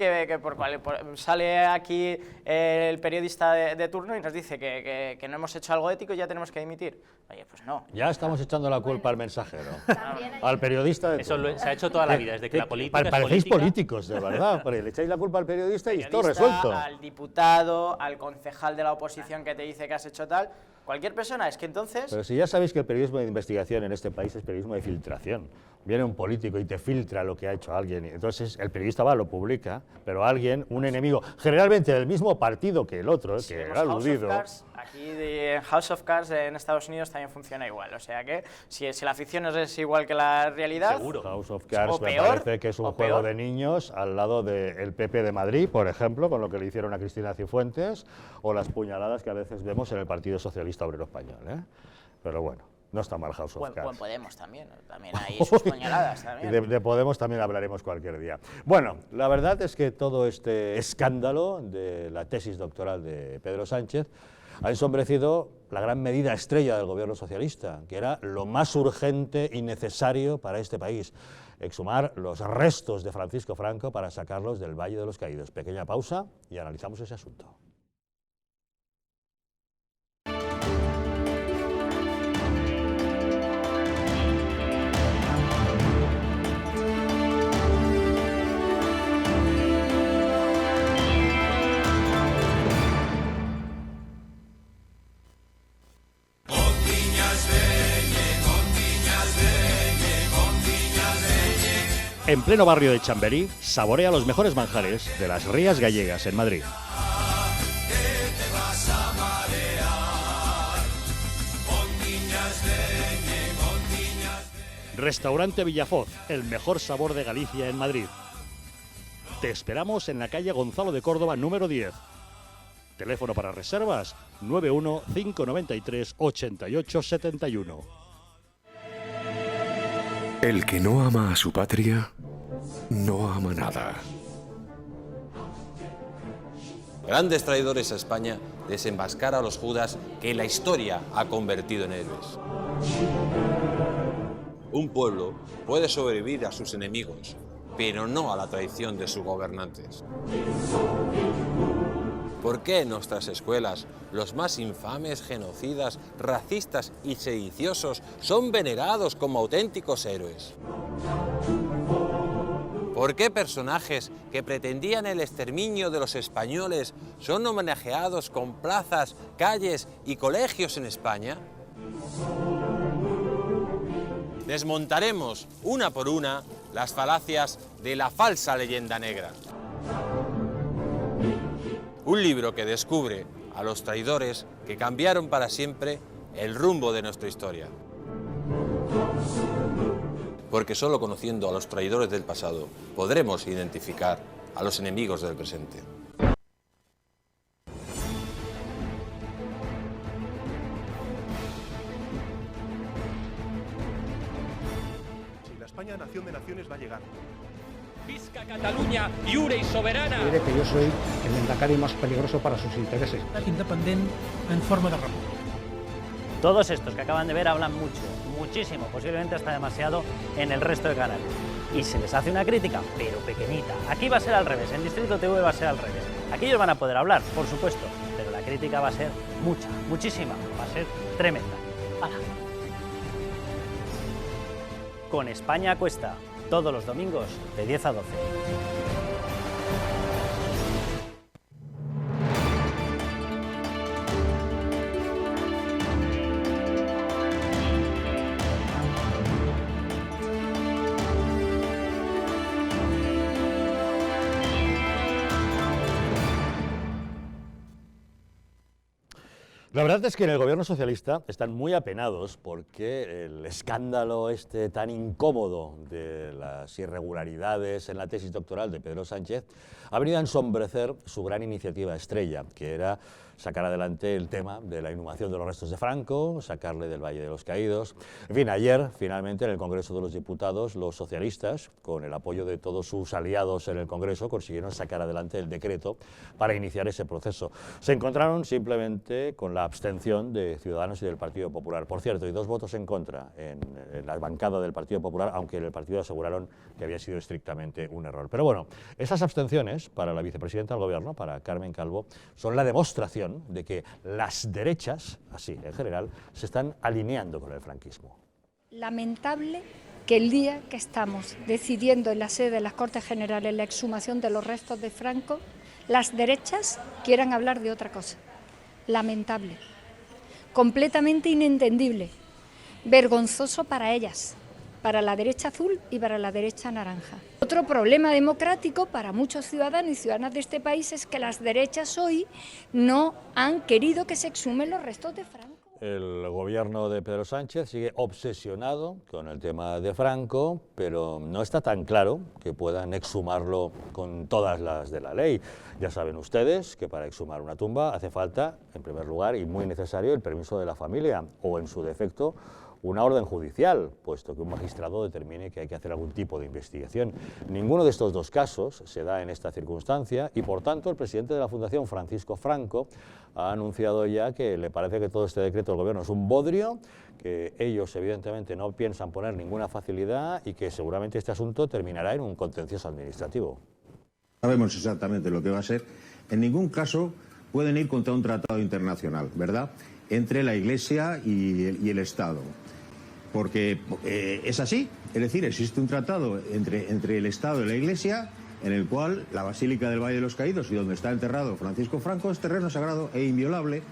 sale aquí el periodista de turno y nos dice que no hemos hecho algo ético y ya tenemos que dimitir. Oye, pues no. Ya estamos echando la culpa al mensajero, al periodista. De Eso se ha hecho toda la vida, desde que la política es parecéis política. políticos, de verdad, porque le echáis la culpa al periodista y todo Periodista, resuelto. al diputado, al concejal de la oposición que te dice que has hecho tal, cualquier persona, es que entonces... Pero si ya sabéis que el periodismo de investigación en este país es periodismo de filtración. Viene un político y te filtra lo que ha hecho alguien. Entonces el periodista va, lo publica, pero alguien, un enemigo, generalmente del mismo partido que el otro, Si que vemos era House of aludido. Cards, aquí en House of Cards en Estados Unidos también funciona igual. O sea que si la ficción es igual que la realidad... Seguro. House of Cards O me peor, parece que es un o juego peor. de niños al lado del PP de Madrid, por ejemplo, con lo que le hicieron a Cristina Cifuentes, o las puñaladas que a veces vemos en el Partido Socialista Obrero Español. Pero bueno, no está mal House of Buen Cards. Podemos también hay sus puñaladas Y también. de Podemos también hablaremos cualquier día. Bueno, la verdad es que todo este escándalo de la tesis doctoral de Pedro Sánchez ha ensombrecido la gran medida estrella del gobierno socialista, que era lo más urgente y necesario para este país: exhumar los restos de Francisco Franco para sacarlos del Valle de los Caídos. Pequeña pausa y analizamos ese asunto. En pleno barrio de Chamberí, saborea los mejores manjares de las Rías Gallegas en Madrid. Restaurante Villafoz, el mejor sabor de Galicia en Madrid. Te esperamos en la calle Gonzalo de Córdoba, número 10. Teléfono para reservas 91 593 88 71. El que no ama a su patria, no ama nada. Grandes traidores a España, desenmascar a los Judas que la historia ha convertido en héroes. Un pueblo puede sobrevivir a sus enemigos, pero no a la traición de sus gobernantes. ¿Por qué en nuestras escuelas los más infames, genocidas, racistas y sediciosos son venerados como auténticos héroes? ¿Por qué personajes que pretendían el exterminio de los españoles son homenajeados con plazas, calles y colegios en España? Desmontaremos una por una las falacias de la falsa leyenda negra. Un libro que descubre a los traidores que cambiaron para siempre el rumbo de nuestra historia. Porque solo conociendo a los traidores del pasado podremos identificar a los enemigos del presente. Si la España nación de naciones va a llegar. Visca Catalunya, lliure y soberana. Diré que yo soy el lehendakari más peligroso para sus intereses. Independiente en forma de república. Todos estos que acaban de ver hablan mucho, muchísimo, posiblemente hasta demasiado en el resto de canales. Y se les hace una crítica, pero pequeñita. Aquí va a ser al revés, en Distrito TV va a ser al revés. Aquí ellos van a poder hablar, por supuesto, pero la crítica va a ser mucha, muchísima, va a ser tremenda. ¡Hala! Con España a cuesta, todos los domingos de 10 a 12. La verdad es que en el gobierno socialista están muy apenados porque el escándalo tan incómodo de las irregularidades en la tesis doctoral de Pedro Sánchez ha venido a ensombrecer su gran iniciativa estrella, que era sacar adelante el tema de la inhumación de los restos de Franco, sacarle del Valle de los Caídos. En fin, ayer, finalmente, en el Congreso de los Diputados, los socialistas, con el apoyo de todos sus aliados en el Congreso, consiguieron sacar adelante el decreto para iniciar ese proceso. Se encontraron simplemente con la abstención de Ciudadanos y del Partido Popular. Por cierto, y 2 votos en contra en la bancada del Partido Popular, aunque en el partido aseguraron que había sido estrictamente un error. Pero bueno, esas abstenciones para la vicepresidenta del Gobierno, para Carmen Calvo, son la demostración de que las derechas, así en general, se están alineando con el franquismo. Lamentable que el día que estamos decidiendo en la sede de las Cortes Generales la exhumación de los restos de Franco, las derechas quieran hablar de otra cosa. Lamentable, completamente inentendible, vergonzoso para ellas, para la derecha azul y para la derecha naranja. Otro problema democrático para muchos ciudadanos y ciudadanas de este país es que las derechas hoy no han querido que se exhumen los restos de Franco. El gobierno de Pedro Sánchez sigue obsesionado con el tema de Franco, pero no está tan claro que puedan exhumarlo con todas las de la ley. Ya saben ustedes que para exhumar una tumba hace falta, en primer lugar, y muy necesario, el permiso de la familia, o en su defecto, una orden judicial, puesto que un magistrado determine que hay que hacer algún tipo de investigación. Ninguno de estos 2 casos se da en esta circunstancia y, por tanto, el presidente de la Fundación, Francisco Franco, ha anunciado ya que le parece que todo este decreto del Gobierno es un bodrio, que ellos, evidentemente, no piensan poner ninguna facilidad y que seguramente este asunto terminará en un contencioso administrativo. Sabemos exactamente lo que va a ser. En ningún caso pueden ir contra un tratado internacional, ¿verdad?, entre la Iglesia y el Estado. Porque es así, es decir, existe un tratado entre el Estado y la Iglesia en el cual la Basílica del Valle de los Caídos y donde está enterrado Francisco Franco es terreno sagrado e inviolable.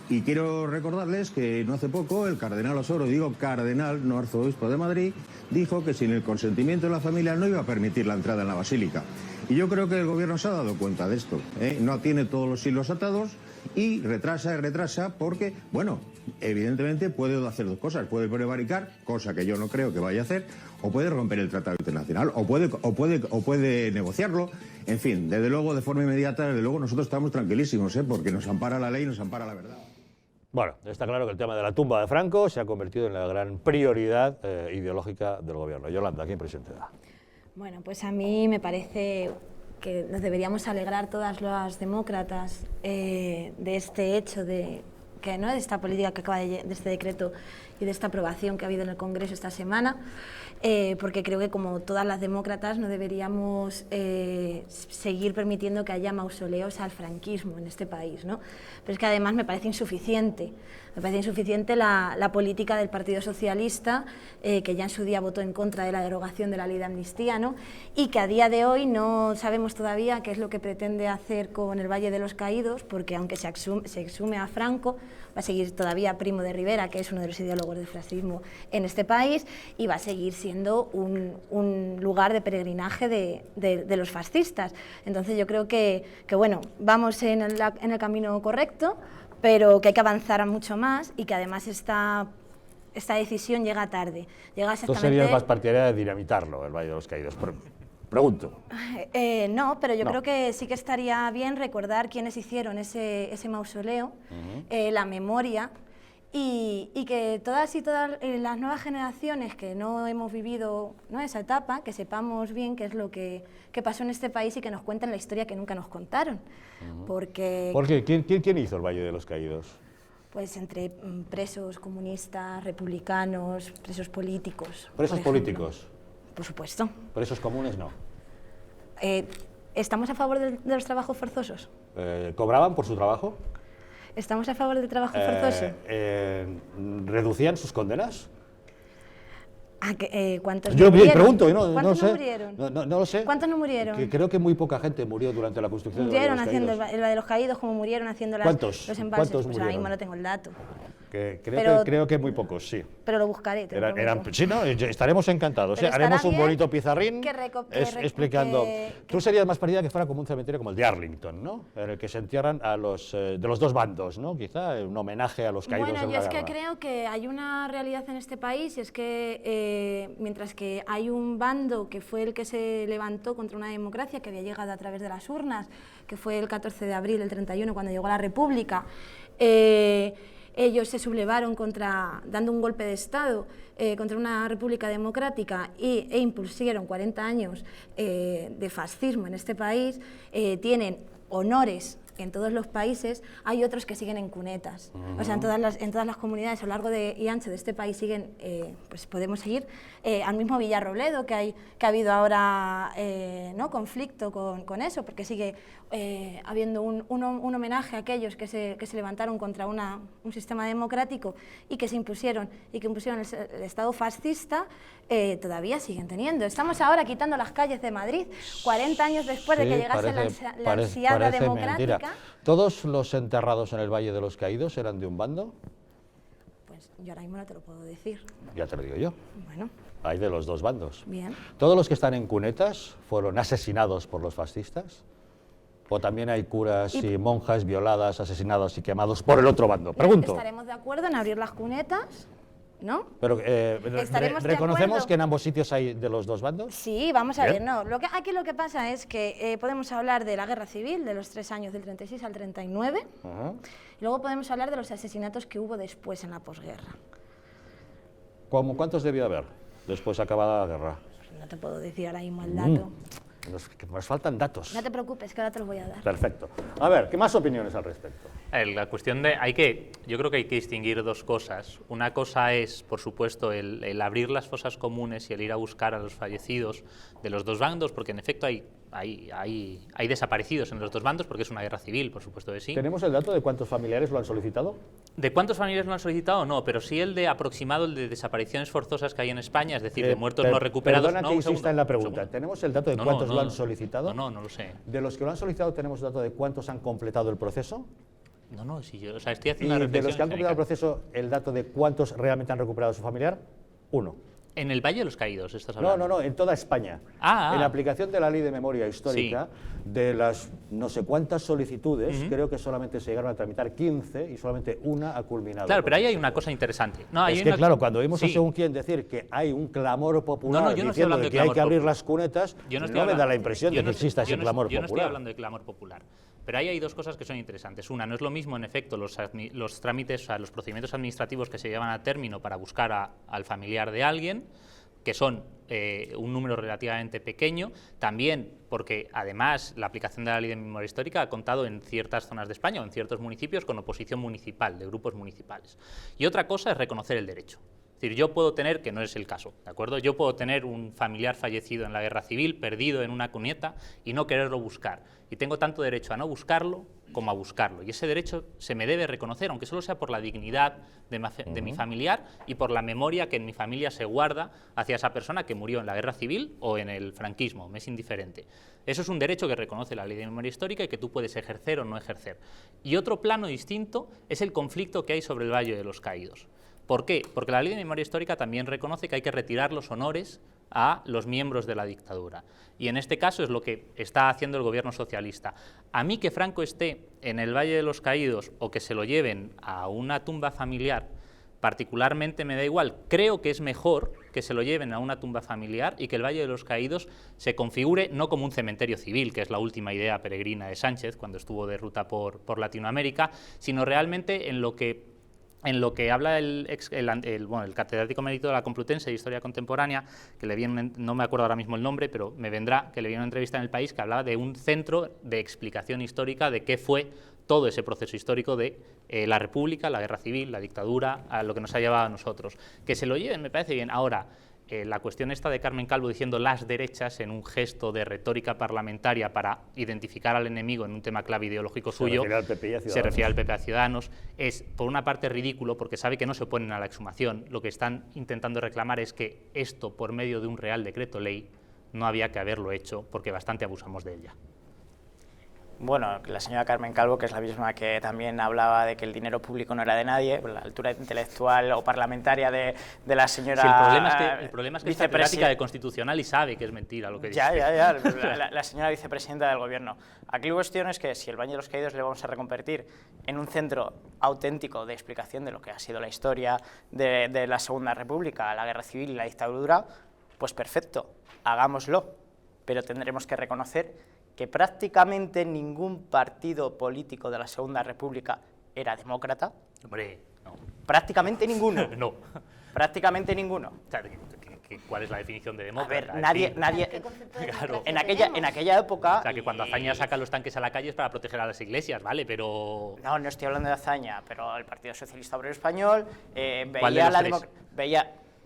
Y quiero recordarles que no hace poco el cardenal Osoro, digo cardenal, no arzobispo de Madrid, dijo que sin el consentimiento de la familia no iba a permitir la entrada en la Basílica. Y yo creo que el gobierno se ha dado cuenta de esto, no tiene todos los hilos atados y retrasa porque, bueno, evidentemente puede hacer 2 cosas, puede prevaricar, cosa que yo no creo que vaya a hacer, o puede romper el tratado internacional, o puede negociarlo. En fin, desde luego, de forma inmediata, desde luego nosotros estamos tranquilísimos, porque nos ampara la ley y nos ampara la verdad. Bueno, está claro que el tema de la tumba de Franco se ha convertido en la gran prioridad ideológica del gobierno. Yolanda, ¿qué impresión te da? Bueno, pues a mí me parece que nos deberíamos alegrar todas las demócratas de este hecho, de esta política que acaba de este decreto y de esta aprobación que ha habido en el Congreso esta semana, porque creo que como todas las demócratas no deberíamos seguir permitiendo que haya mausoleos al franquismo en este país, ¿no? Pero es que además me parece insuficiente la política del Partido Socialista, que ya en su día votó en contra de la derogación de la ley de amnistía, ¿no? Y que a día de hoy no sabemos todavía qué es lo que pretende hacer con el Valle de los Caídos, porque aunque se exhume a Franco, va a seguir todavía Primo de Rivera, que es uno de los ideólogos del fascismo en este país, y va a seguir siendo un lugar de peregrinaje de los fascistas. Entonces yo creo que bueno, vamos en el camino correcto, pero que hay que avanzar mucho más y que además esta decisión llega tarde. Llega exactamente... ¿Tú serías más partidaria de dinamitarlo, el Valle de los Caídos? Pregunto. No, pero yo creo que sí que estaría bien recordar quiénes hicieron ese mausoleo, la memoria, y que todas las nuevas generaciones que no hemos vivido, ¿no?, esa etapa, que sepamos bien qué es lo que pasó en este país y que nos cuenten la historia que nunca nos contaron. Porque... ¿Por qué? ¿Quién hizo el Valle de los Caídos? Pues entre presos comunistas, republicanos, presos políticos. ¿Presos políticos? Por supuesto. ¿Presos comunes no? ¿Estamos a favor de los trabajos forzosos? ¿Cobraban por su trabajo? ¿Estamos a favor del trabajo forzoso? ¿Reducían sus condenas? ¿Cuántos Yo murieron? Pregunto, ¿Cuántos no no sé. murieron? No lo sé. ¿Cuántos no murieron? Creo que muy poca gente murió durante la construcción de Murieron los haciendo Caídos. la de los caídos, como murieron haciendo los embalses. ¿Cuántos pues ahora mismo no tengo el dato. Creo que muy pocos, sí. Pero lo buscaré. Sí, no, estaremos encados. Haremos un bonito pizarrín explicando. Tú serías más partida que fuera como un cementerio como el de Arlington, ¿no? En el que se entierran a de los dos bandos, ¿no? Quizá un homenaje a los caídos Bueno, en yo la es guerra. que creo que hay una realidad en este país, y es que mientras que hay un bando que fue el que se levantó contra una democracia que había llegado a través de las urnas, que fue el 14 de abril del 31, cuando llegó la República, ellos se sublevaron dando un golpe de Estado contra una república democrática e impusieron 40 años de fascismo en este país, tienen honores en todos los países. Hay otros que siguen en cunetas. O sea, en todas las comunidades a lo largo y ancho de este país siguen, pues podemos seguir, al mismo Villarrobledo, que ha habido ahora ¿no?, conflicto con eso, porque sigue habiendo un homenaje a aquellos que se levantaron contra un sistema democrático y que impusieron el Estado fascista. Todavía siguen teniendo. Estamos ahora quitando las calles de Madrid, 40 años después de que llegase la ansiada democrática. Mentira. ¿Todos los enterrados en el Valle de los Caídos eran de un bando? Pues yo ahora mismo no te lo puedo decir. Ya te lo digo yo. Bueno. Hay de los dos bandos. Bien. ¿Todos los que están en cunetas fueron asesinados por los fascistas? ¿O también hay curas y monjas violadas, asesinados y quemados por el otro bando? Pregunto. ¿Estaremos de acuerdo en abrir las cunetas? ¿No? Pero ¿reconocemos que en ambos sitios hay de los dos bandos? Sí, vamos a ver, no. Aquí lo que pasa es que podemos hablar de la guerra civil, de los 3 años del 36 al 39, y luego podemos hablar de los asesinatos que hubo después en la posguerra. ¿Cuántos debió haber después acabada la guerra? No te puedo decir ahora mismo el dato. Nos faltan datos. No te preocupes, que ahora te los voy a dar. Perfecto. A ver, ¿qué más opiniones al respecto? La cuestión yo creo que hay que distinguir dos cosas. Una cosa es, por supuesto, el abrir las fosas comunes y el ir a buscar a los fallecidos de los dos bandos, porque en efecto hay desaparecidos en los dos bandos, porque es una guerra civil, por supuesto que sí. ¿Tenemos el dato de cuántos familiares lo han solicitado? ¿De cuántos familiares lo han solicitado? No, pero sí el de aproximado, el de desapariciones forzosas que hay en España, es decir, de muertos no recuperados. Perdona que insista en la pregunta. ¿Tenemos el dato de cuántos lo han solicitado? No lo sé. ¿De los que lo han solicitado tenemos dato de cuántos han completado el proceso? No, si yo estoy haciendo una reflexión. ¿Y de los que han completado el proceso, el dato de cuántos realmente han recuperado a su familiar? 1. ¿En el Valle de los Caídos estás hablando? No, en toda España. En la aplicación de la Ley de Memoria Histórica, de las no sé cuántas solicitudes, creo que solamente se llegaron a tramitar 15 y solamente una ha culminado. Claro, pero ahí hay una cosa interesante. Claro, cuando oímos a según quien decir que hay un clamor popular diciendo que hay que abrir las cunetas, no me da la impresión de que exista ese clamor popular. Yo no estoy hablando de clamor popular. Pero ahí hay dos cosas que son interesantes. Una, no es lo mismo, en efecto, los trámites, o sea, los procedimientos administrativos que se llevan a término para buscar al familiar de alguien, que son un número relativamente pequeño, también porque además la aplicación de la Ley de Memoria Histórica ha contado en ciertas zonas de España o en ciertos municipios con oposición municipal, de grupos municipales. Y otra cosa es reconocer el derecho. Es decir, yo puedo tener, que no es el caso, ¿de acuerdo? Yo puedo tener un familiar fallecido en la guerra civil, perdido en una cuneta, y no quererlo buscar. Y tengo tanto derecho a no buscarlo como a buscarlo. Y ese derecho se me debe reconocer, aunque solo sea por la dignidad de mi familiar y por la memoria que en mi familia se guarda hacia esa persona que murió en la guerra civil o en el franquismo, me es indiferente. Eso es un derecho que reconoce la Ley de Memoria Histórica y que tú puedes ejercer o no ejercer. Y otro plano distinto es el conflicto que hay sobre el Valle de los Caídos. ¿Por qué? Porque la Ley de Memoria Histórica también reconoce que hay que retirar los honores a los miembros de la dictadura. Y en este caso es lo que está haciendo el gobierno socialista. A mí que Franco esté en el Valle de los Caídos o que se lo lleven a una tumba familiar, particularmente me da igual. Creo que es mejor que se lo lleven a una tumba familiar y que el Valle de los Caídos se configure no como un cementerio civil, que es la última idea peregrina de Sánchez cuando estuvo de ruta por Latinoamérica, sino realmente en lo que habla el catedrático emérito de la Complutense de Historia Contemporánea, que le viene, no me acuerdo ahora mismo el nombre, pero me vendrá, que le viene una entrevista en El País que hablaba de un centro de explicación histórica de qué fue todo ese proceso histórico de la República, la Guerra Civil, la dictadura, a lo que nos ha llevado a nosotros. Que se lo lleven me parece bien. Ahora, la cuestión esta de Carmen Calvo diciendo las derechas en un gesto de retórica parlamentaria para identificar al enemigo en un tema clave ideológico suyo, se refiere al PP a Ciudadanos, es por una parte ridículo porque sabe que no se oponen a la exhumación. Lo que están intentando reclamar es que esto, por medio de un Real Decreto Ley, no había que haberlo hecho porque bastante abusamos de ella. Bueno, la señora Carmen Calvo, que es la misma que también hablaba de que el dinero público no era de nadie, la altura intelectual o parlamentaria de la señora sí, el problema es que es catedrática de Constitucional y sabe que es mentira lo que dice. La señora vicepresidenta del Gobierno. Aquí la cuestión es que si el Valle de los Caídos le vamos a reconvertir en un centro auténtico de explicación de lo que ha sido la historia de la Segunda República, la Guerra Civil y la dictadura, pues perfecto, hagámoslo, pero tendremos que reconocer que prácticamente ningún partido político de la Segunda República era demócrata. Hombre, no. Prácticamente ninguno. No. Prácticamente ninguno. O sea, ¿cuál es la definición de demócrata? A ver, nadie claro. en aquella época... O sea, que cuando Azaña saca los tanques a la calle es para proteger a las iglesias, ¿vale? Pero... No estoy hablando de Azaña, pero el Partido Socialista Obrero Español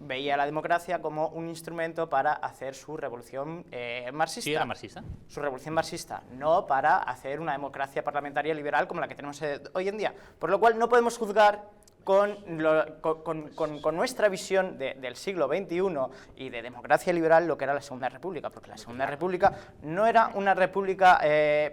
veía la democracia como un instrumento para hacer su revolución marxista. ¿Sí era marxista? Su revolución marxista, no para hacer una democracia parlamentaria liberal como la que tenemos hoy en día. Por lo cual no podemos juzgar con nuestra visión del siglo XXI y de democracia liberal lo que era la Segunda República, porque la Segunda República no era una república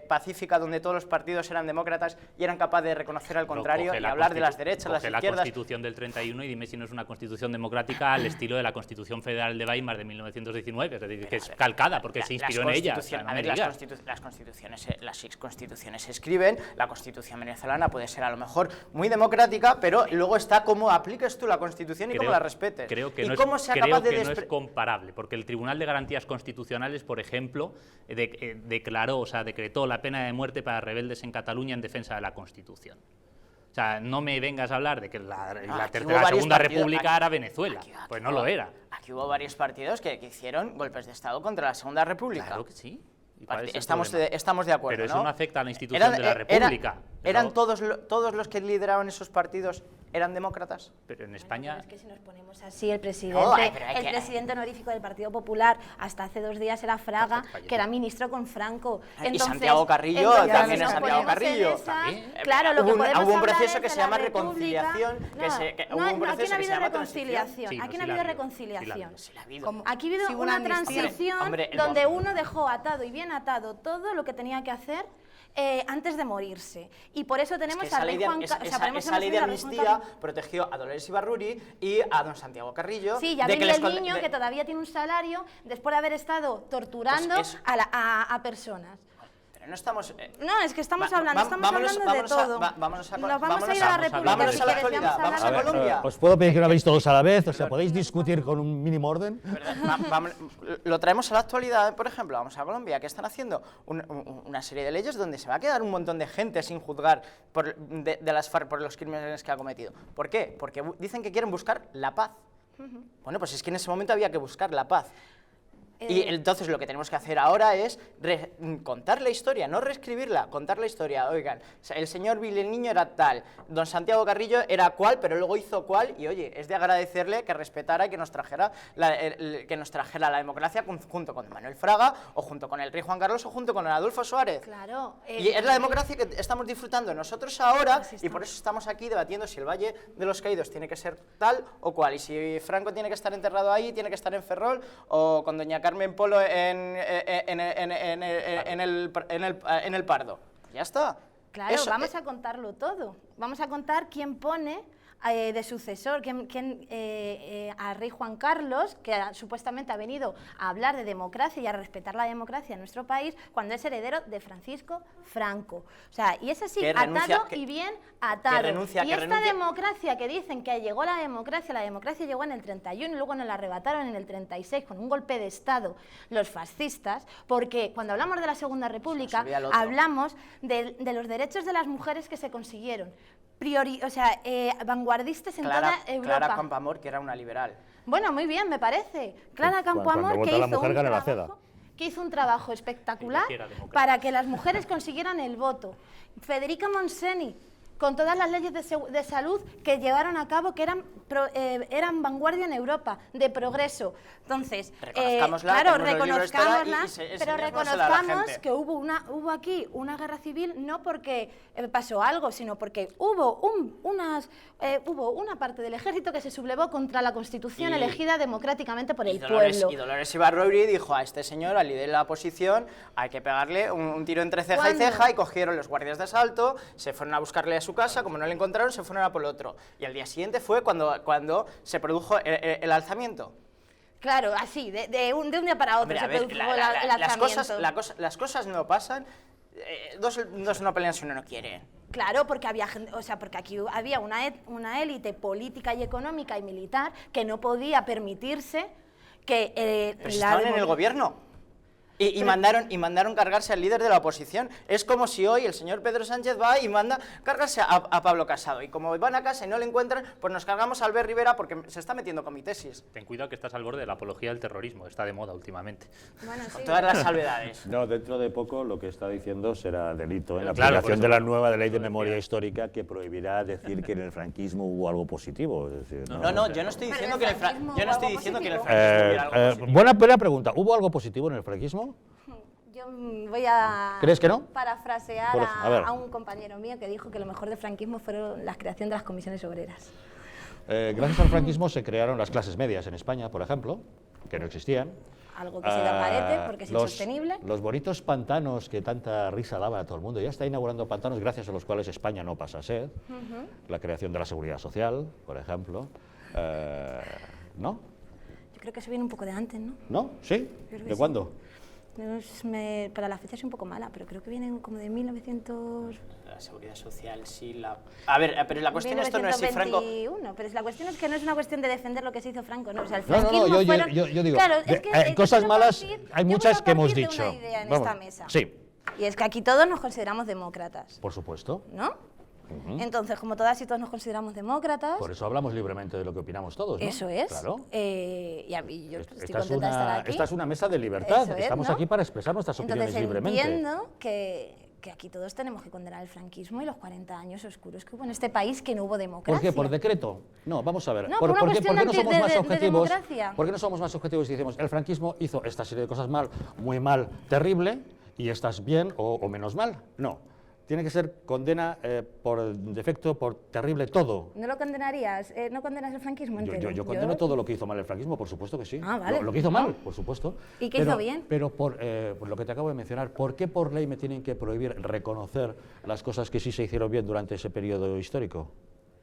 pacífica donde todos los partidos eran demócratas y eran capaces de reconocer al contrario y hablar de las derechas, las izquierdas. La Constitución del 31 y dime si no es una Constitución democrática al estilo de la Constitución Federal de Weimar de 1919, es decir, que es calcada porque se inspiró en ella. Las constituciones se escriben, la Constitución venezolana puede ser a lo mejor muy democrática, pero luego está cómo apliques tú la Constitución y cómo la respetes. Creo que no es comparable, porque el Tribunal de Garantías Constitucionales, por ejemplo, decretó la pena de muerte para rebeldes en Cataluña en defensa de la Constitución. O sea, no me vengas a hablar de que la Segunda República era Venezuela, pues no lo era. Aquí hubo varios partidos que hicieron golpes de Estado contra la Segunda República. Claro que sí. Estamos de acuerdo, pero eso no afecta a la institución de la República. ¿Eran todos los que lideraban esos partidos eran demócratas? Pero en España... Es que si nos ponemos así, el presidente honorífico del Partido Popular hasta hace 2 días era Fraga, que era ministro con Franco. Y Santiago Carrillo, también es Santiago Carrillo. Claro, lo que podemos hubo un proceso que se llama reconciliación. Aquí no ha habido reconciliación. Aquí no ha habido reconciliación. Aquí ha habido una transición donde uno dejó atado y bien atado todo lo que tenía que hacer antes de morirse. Y por eso tenemos a Rey Juan Carlos. Esa ley de amnistía protegió a Dolores Ibarruri y a don Santiago Carrillo. Sí, ya viene el niño que todavía tiene un salario después de haber estado torturando a personas. No estamos... no, es que estamos hablando de todo. Vámonos a Nos vamos a ir a la República. Vámonos a la actualidad, vamos a Colombia. ¿Os puedo pedir que lo habéis todos a la vez? O sea, ¿podéis discutir con un mínimo orden? Lo traemos a la actualidad, por ejemplo, vamos a Colombia, que están haciendo una serie de leyes donde se va a quedar un montón de gente sin juzgar de las FARC por los crímenes que ha cometido. ¿Por qué? Porque dicen que quieren buscar la paz. Bueno, pues es que en ese momento había que buscar la paz. Y entonces lo que tenemos que hacer ahora es contar la historia, no reescribirla, contar la historia. Oigan, el señor Vileniño era tal, don Santiago Carrillo era cual, pero luego hizo cual, y oye, es de agradecerle que respetara y que nos trajera la democracia junto con Manuel Fraga, o junto con el rey Juan Carlos, o junto con el Adolfo Suárez. Claro. Y es la democracia que estamos disfrutando nosotros ahora, y por eso estamos aquí debatiendo si el Valle de los Caídos tiene que ser tal o cual, y si Franco tiene que estar enterrado ahí, tiene que estar en Ferrol, o con doña Carmen Polo en el Pardo. Ya está. Claro, vamos a contarlo todo. Vamos a contar quién pone de sucesor, a rey Juan Carlos, que supuestamente ha venido a hablar de democracia y a respetar la democracia en nuestro país, cuando es heredero de Francisco Franco. O sea, y es así, atado y bien atado. Y esta democracia que dicen que llegó la democracia llegó en el 31 y luego nos la arrebataron en el 36 con un golpe de Estado los fascistas, porque cuando hablamos de la Segunda República hablamos de los derechos de las mujeres que se consiguieron. Vanguardistas en toda Europa. Clara Campoamor, que era una liberal. Bueno, muy bien, me parece. Clara Campoamor, que hizo un trabajo espectacular para que las mujeres consiguieran el voto. Federica Monseni, con todas las leyes de salud que llevaron a cabo, que eran vanguardia en Europa, de progreso. Entonces, claro, reconozcámosla, pero reconozcamos que hubo aquí una guerra civil no porque pasó algo, sino porque hubo una parte del ejército que se sublevó contra la Constitución elegida democráticamente por el pueblo. Y Dolores Ibarruri dijo a este señor, al líder de la oposición, hay que pegarle un tiro entre ceja y ceja, y cogieron los guardias de asalto, se fueron a buscarle a su casa, como no le encontraron, se fueron a por el otro. Y al día siguiente fue cuando se produjo el alzamiento. Claro, así, de un día para otro se produjo el alzamiento. Las cosas no pasan, dos no pelean si uno no quiere. Claro, porque había gente, porque aquí había una élite política y económica y militar que no podía permitirse que pero estaban en el gobierno. Y mandaron cargarse al líder de la oposición. Es como si hoy el señor Pedro Sánchez va y manda cargarse a Pablo Casado. Y como van a casa y no le encuentran, pues nos cargamos a Albert Rivera porque se está metiendo con mi tesis. Ten cuidado que estás al borde de la apología del terrorismo. Está de moda últimamente. Bueno, sí. Con todas las salvedades. No, dentro de poco lo que está diciendo será delito. La aplicación de la nueva ley de memoria histórica que prohibirá decir que en el franquismo hubo algo positivo. Es decir, no, yo no estoy diciendo que en el franquismo hubiera algo positivo. Buena pregunta. ¿Hubo algo positivo en el franquismo? Yo voy a ¿Crees que no? parafrasear a un compañero mío que dijo que lo mejor del franquismo fueron la creación de las comisiones obreras. Gracias al franquismo se crearon las clases medias en España, por ejemplo, que no existían. Algo que se da parete porque es insostenible. Los bonitos pantanos que tanta risa daba a todo el mundo, ya está inaugurando pantanos gracias a los cuales España no pasa sed. La creación de la seguridad social, por ejemplo. ¿No? Yo creo que eso viene un poco de antes, ¿no? ¿No? ¿Sí? ¿De cuándo? Para la fecha es un poco mala, pero creo que viene como de 1900... La seguridad social, sí, A ver, pero la cuestión esto no es si Franco... Pero la cuestión es que no es una cuestión de defender lo que se hizo Franco, ¿no? O sea, el franquismo yo digo, claro, es que cosas malas hay muchas que hemos dicho. Una idea en esta mesa. Sí. Y es que aquí todos nos consideramos demócratas. Por supuesto. ¿No? Entonces, como todas y todos nos consideramos demócratas... Por eso hablamos libremente de lo que opinamos todos, ¿no? Eso es. Claro. Y a mí yo estoy contenta de estar aquí. Esta es una mesa de libertad. Eso es, Estamos aquí para expresar nuestras opiniones libremente. Entiendo que aquí todos tenemos que condenar el franquismo y los 40 años oscuros que hubo en este país, que no hubo democracia. ¿Por qué? ¿Por decreto? No, vamos a ver. No, ¿por qué no somos más objetivos? ¿Por qué no somos más objetivos y decimos, el franquismo hizo esta serie de cosas mal, muy mal, terrible, y estas bien o menos mal? No. Tiene que ser condena por defecto, por terrible, todo. ¿No lo condenarías? ¿No condenas el franquismo entero? Yo condeno todo lo que hizo mal el franquismo, por supuesto que sí. Ah, vale. Lo que hizo mal, por supuesto. ¿Y qué hizo bien? Pero por lo que te acabo de mencionar, ¿por qué por ley me tienen que prohibir reconocer las cosas que sí se hicieron bien durante ese periodo histórico?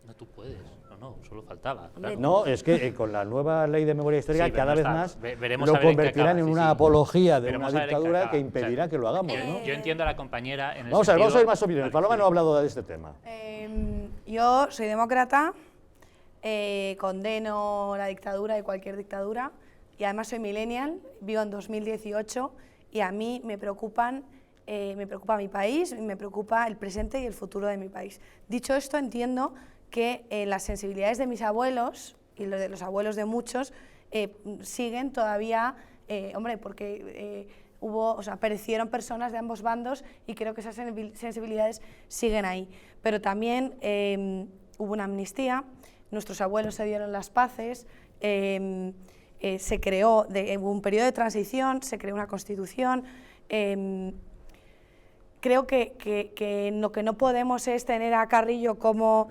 No, tú puedes. no, solo faltaba. Claro. No, es que con la nueva ley de memoria histórica cada vez más veremos lo convertirán en una apología de una dictadura que impedirá que lo hagamos, ¿no? Yo entiendo a la compañera en el Vamos a ver más opiniones. Paloma no ha hablado de este tema. Yo soy demócrata, condeno la dictadura y cualquier dictadura, y además soy millennial, vivo en 2018 y a mí me preocupa mi país, me preocupa el presente y el futuro de mi país. Dicho esto, entiendo que las sensibilidades de mis abuelos y de los abuelos de muchos siguen todavía, porque perecieron personas de ambos bandos y creo que esas sensibilidades siguen ahí. Pero también hubo una amnistía, nuestros abuelos se dieron las paces, se creó hubo un periodo de transición, se creó una constitución. Creo que lo que no podemos es tener a Carrillo como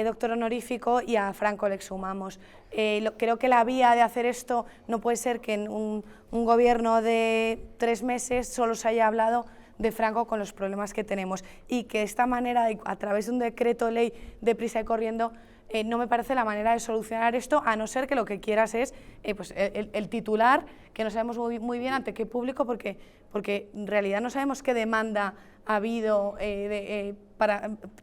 doctor honorífico y a Franco le exhumamos. Creo que la vía de hacer esto no puede ser que en un gobierno de 3 meses solo se haya hablado de Franco con los problemas que tenemos y que esta manera, a través de un decreto ley deprisa y corriendo, no me parece la manera de solucionar esto, a no ser que lo que quieras es el titular, que no sabemos muy bien ante qué público, porque en realidad no sabemos qué demanda ha habido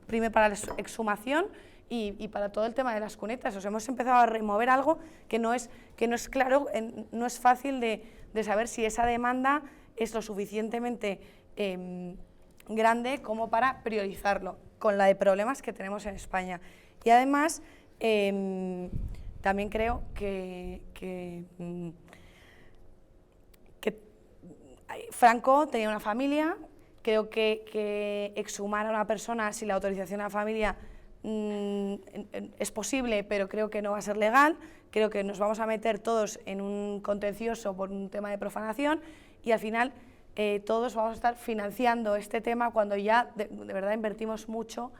primero para la exhumación y para todo el tema de las cunetas. Hemos empezado a remover algo que no es claro, no es fácil de saber si esa demanda es lo suficientemente grande como para priorizarlo, con la de problemas que tenemos en España. Y además, también creo que Franco tenía una familia, creo que exhumar a una persona sin la autorización de la familia es posible, pero creo que no va a ser legal, creo que nos vamos a meter todos en un contencioso por un tema de profanación y al final todos vamos a estar financiando este tema cuando ya de verdad invertimos mucho.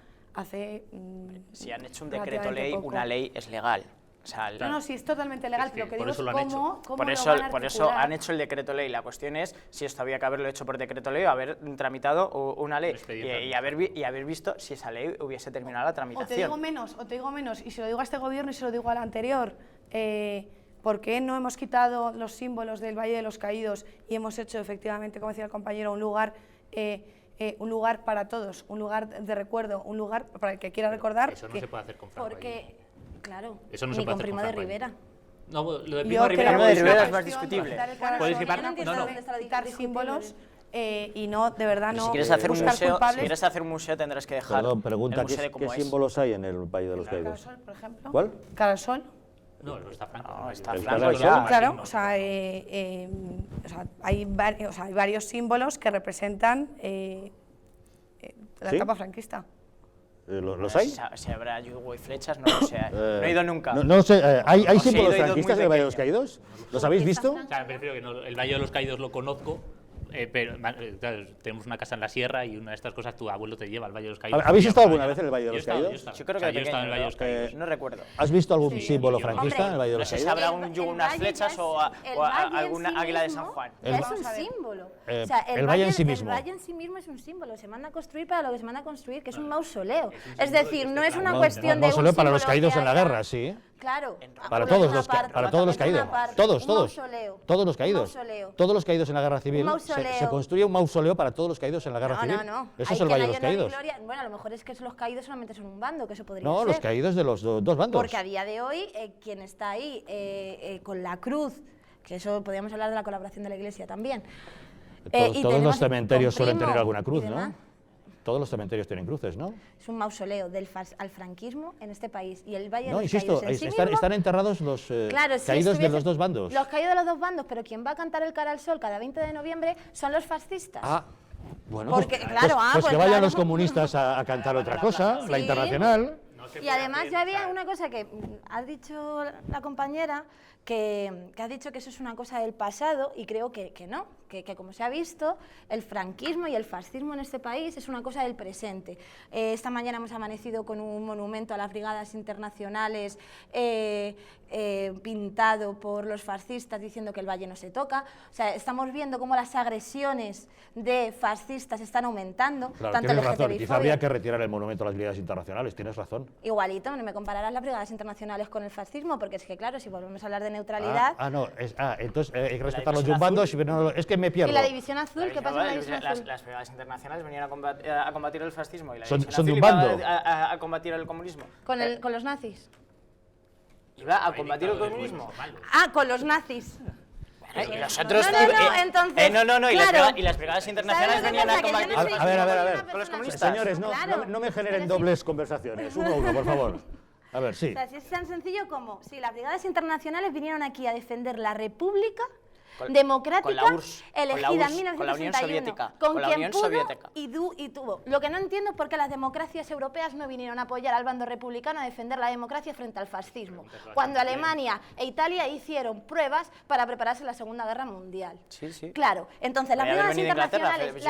Si han hecho un decreto ley, una ley es legal. O sea, no, sí, es totalmente legal, pero lo que digo es cómo por eso han hecho el decreto ley. La cuestión es si esto había que haberlo hecho por decreto ley o haber tramitado una ley y haber visto si esa ley hubiese terminado la tramitación. O te digo menos, y se lo digo a este gobierno y se lo digo al anterior, ¿por qué no hemos quitado los símbolos del Valle de los Caídos y hemos hecho efectivamente, como decía el compañero, un lugar para todos, un lugar de recuerdo, un lugar para el que quiera recordar? Eso no se puede hacer con Franco. Porque, claro, eso no se ni puede con hacer Primo con de Franco Rivera. No, lo de Primo de Rivera es más discutible. Puedes quitar símbolos y no, de verdad no. Si quieres hacer un museo, tendrás que dejar. Perdón, pregunta, el museo ¿qué símbolos hay en el Valle de los Caídos? Cara al Sol, por ejemplo. ¿Cuál? Cara al Sol. No, está Franco. No, está Franco ya. Claro, hay varios símbolos que representan la etapa franquista. ¿Los hay? Si habrá yugo y flechas, no lo sé. No he ido nunca. No sé, ¿hay símbolos franquistas del Valle de los Caídos? ¿Los habéis visto? O sea, prefiero que no, el Valle de los Caídos lo conozco, pero claro, tenemos una casa en la sierra y una de estas cosas tu abuelo te lleva al Valle de los Caídos. ¿Habéis estado alguna vez en el Valle de los Caídos? Yo creo que yo he estado en el Valle de los Caídos. No recuerdo. ¿Has visto algún símbolo franquista en el Valle de los Caídos? No sé si habrá un yugo, unas flechas o alguna águila de San Juan. Es un símbolo. O sea, el valle en sí mismo. El valle en sí mismo es un símbolo. Se manda a construir para lo que se manda a construir, que es un mausoleo. Es decir, no es una cuestión de un mausoleo para los caídos en la guerra, sí. Claro. Para todos los caídos. Todos los caídos. Todos los caídos en la guerra civil. Se construye un mausoleo para todos los caídos en la guerra civil. No. Eso es el Valle de los Caídos. Bueno, a lo mejor es que los caídos solamente son un bando, que eso podría ser. No, los caídos de los dos bandos. Porque a día de hoy, quien está ahí con la cruz, que eso podríamos hablar de la colaboración de la Iglesia también. Todos los cementerios suelen tener alguna cruz, ¿no? Todos los cementerios tienen cruces, ¿no? Es un mausoleo al franquismo en este país. Y el Valle de los insisto, Caídos en sí mismo, están enterrados los caídos de los dos bandos. Los caídos de los dos bandos, pero quien va a cantar el Cara al Sol cada 20 de noviembre son los fascistas. Bueno, porque, que vayan los comunistas a cantar otra cosa, la Internacional. Y además ya había una cosa que ha dicho la compañera, que ha dicho que eso es una cosa del pasado, y creo que no, que como se ha visto, el franquismo y el fascismo en este país es una cosa del presente. Esta mañana hemos amanecido con un monumento a las brigadas internacionales pintado por los fascistas diciendo que el valle no se toca. O sea, estamos viendo cómo las agresiones de fascistas están aumentando. Claro, tienes razón, quizá habría que retirar el monumento a las brigadas internacionales, tienes razón. igualito, no me compararás las brigadas internacionales con el fascismo, porque es que, claro, si volvemos a hablar de neutralidad... Entonces hay que respetar los jumbandos, pero es que me pierdo. ¿Y la división azul? ¿Qué pasa con la división azul? Las brigadas internacionales venían a combatir el fascismo y la Son división azul jumbando. iba a combatir el comunismo. ¿Con los nazis? ¿Iba a combatir el comunismo? Ah, con los nazis. Y nosotros... entonces... y las brigadas internacionales venían a combatir... A ver. Con los comunistas. Señores, no me generen dobles conversaciones. Uno a uno, por favor. A ver, sí. O sea, si es tan sencillo como si las brigadas internacionales vinieron aquí a defender la República democrática elegida en 1961, con la Unión Soviética, con quien pudo y tuvo. Lo que no entiendo es por qué las democracias europeas no vinieron a apoyar al bando republicano a defender la democracia frente al fascismo, cuando Alemania e Italia hicieron pruebas para prepararse la Segunda Guerra Mundial. Sí. Claro, entonces las brigadas internacionales,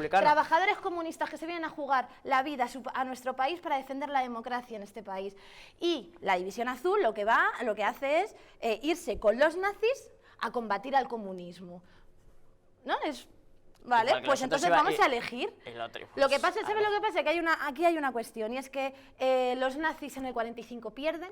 trabajadores comunistas que se vienen a jugar la vida a nuestro país para defender la democracia en este país. Y la división azul lo que hace es irse con los nazis a combatir al comunismo. ¿No? Vale, pues entonces vamos a elegir. Lo que pasa, ¿sabes lo que pasa? Que aquí hay una cuestión, y es que los nazis en el 45 pierden,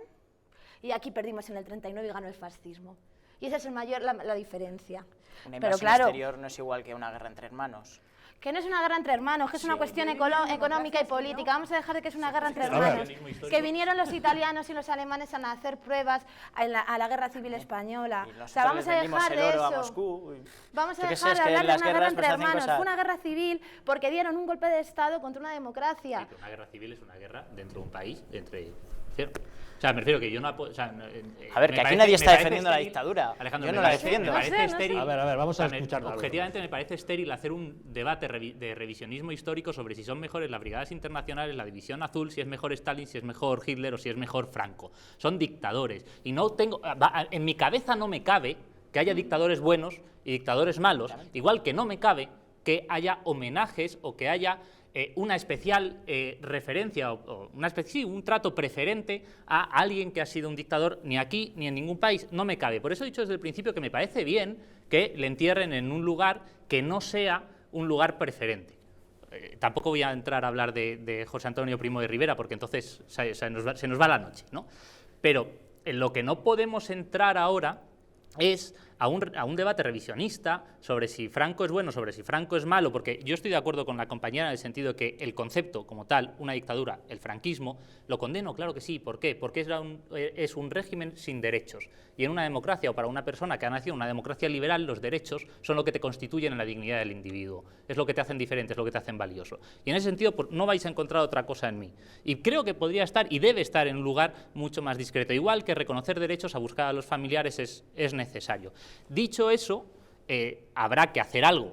y aquí perdimos en el 39 y ganó el fascismo. Y esa es la diferencia. Una invasión exterior no es igual que una guerra entre hermanos. Que no es una guerra entre hermanos, que es una cuestión económica y política. Vamos a dejar de que es una guerra entre hermanos. Que vinieron los italianos y los alemanes a hacer pruebas a la guerra civil española. O sea, vamos a dejar de eso. Vamos a dejar de hablar de una guerra entre hermanos. Fue una guerra civil porque dieron un golpe de Estado contra una democracia. Una guerra civil es una guerra dentro de un país, O sea, me refiero que yo no... a ver, que aquí nadie está defendiendo la dictadura. Alejandro, yo no la defiendo. Me parece estéril. A ver, vamos a escuchar. Objetivamente me parece estéril hacer un debate de revisionismo histórico sobre si son mejores las brigadas internacionales, la división azul, si es mejor Stalin, si es mejor Hitler o si es mejor Franco. Son dictadores. Y no tengo... En mi cabeza no me cabe que haya dictadores buenos y dictadores malos, igual que no me cabe que haya homenajes o que haya... una especial referencia o un trato preferente a alguien que ha sido un dictador ni aquí ni en ningún país, no me cabe. Por eso he dicho desde el principio que me parece bien que le entierren en un lugar que no sea un lugar preferente. Tampoco voy a entrar a hablar de José Antonio Primo de Rivera porque entonces se nos va la noche, ¿no? Pero en lo que no podemos entrar ahora es a un debate revisionista sobre si Franco es bueno, sobre si Franco es malo, porque yo estoy de acuerdo con la compañera en el sentido de que el concepto como tal, una dictadura, el franquismo, lo condeno, claro que sí. ¿Por qué? Porque es un régimen sin derechos. Y en una democracia, o para una persona que ha nacido en una democracia liberal, los derechos son lo que te constituyen en la dignidad del individuo. Es lo que te hacen diferente, es lo que te hacen valioso. Y en ese sentido no vais a encontrar otra cosa en mí. Y creo que podría estar y debe estar en un lugar mucho más discreto. Igual que reconocer derechos a buscar a los familiares es necesario. Dicho eso, habrá que hacer algo,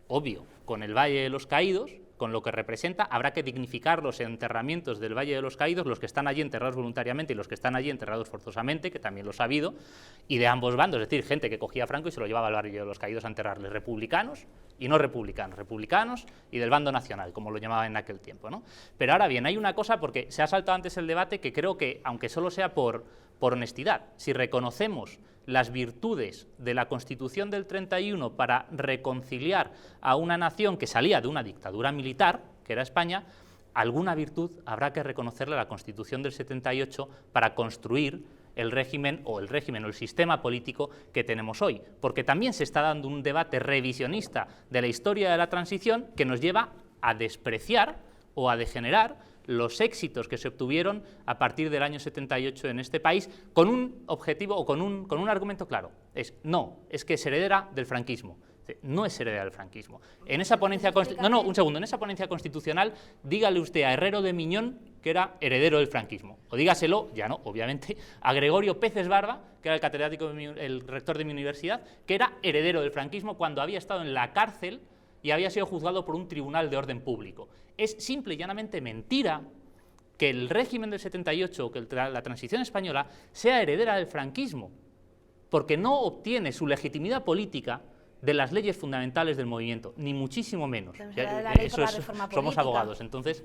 obvio, con el Valle de los Caídos, con lo que representa. Habrá que dignificar los enterramientos del Valle de los Caídos, los que están allí enterrados voluntariamente y los que están allí enterrados forzosamente, que también los ha habido, y de ambos bandos, es decir, gente que cogía a Franco y se lo llevaba al Valle de los Caídos a enterrarle, republicanos y no republicanos, republicanos y del bando nacional, como lo llamaban en aquel tiempo, ¿no? Pero ahora bien, hay una cosa, porque se ha saltado antes el debate, que creo que, aunque solo sea por honestidad, si reconocemos las virtudes de la Constitución del 31 para reconciliar a una nación que salía de una dictadura militar, que era España, alguna virtud habrá que reconocerle a la Constitución del 78 para construir el régimen o el sistema político que tenemos hoy, porque también se está dando un debate revisionista de la historia de la transición que nos lleva a despreciar o a degenerar los éxitos que se obtuvieron a partir del año 78 en este país, con un objetivo o con un argumento claro: es que es heredera del franquismo. No es heredera del franquismo. En esa ponencia en esa ponencia constitucional, dígale usted a Herrero de Miñón que era heredero del franquismo, o dígaselo, ya no, obviamente, a Gregorio Peces Barba, que era el catedrático, el rector de mi universidad, que era heredero del franquismo cuando había estado en la cárcel y había sido juzgado por un tribunal de orden público. Es simple y llanamente mentira que el régimen del 78, que la transición española, sea heredera del franquismo, porque no obtiene su legitimidad política de las leyes fundamentales del movimiento, ni muchísimo menos. Podemos hablar de la ley por la reforma Somos política. abogados, entonces...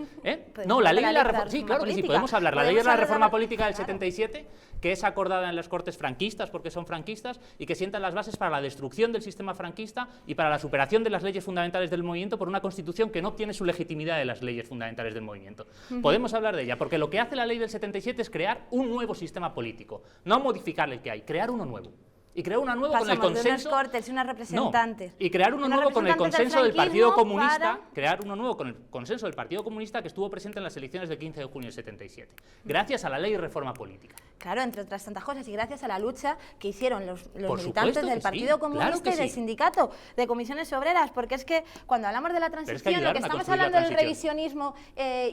No, la ley de la reforma... Sí, claro que sí, podemos hablar. La ley de la reforma política del claro. 77, que es acordada en las Cortes franquistas, porque son franquistas, y que sientan las bases para la destrucción del sistema franquista y para la superación de las leyes fundamentales del movimiento por una Constitución que no obtiene su legitimidad de las leyes fundamentales del movimiento. Podemos hablar de ella, porque lo que hace la ley del 77 es crear un nuevo sistema político, no modificar el que hay, crear uno nuevo. Y crear uno nuevo con el consenso... de unos Cortes y unas representantes. Y crear uno nuevo con el consenso del Partido Comunista, crear uno nuevo con el consenso del Partido Comunista que estuvo presente en las elecciones del 15 de junio del 77, gracias a la ley de reforma política. Claro, entre otras tantas cosas, y gracias a la lucha que hicieron los militantes supuesto del que Partido sí, Comunista claro que y del sí. sindicato de comisiones obreras, porque es que cuando hablamos de la transición, lo que estamos hablando del revisionismo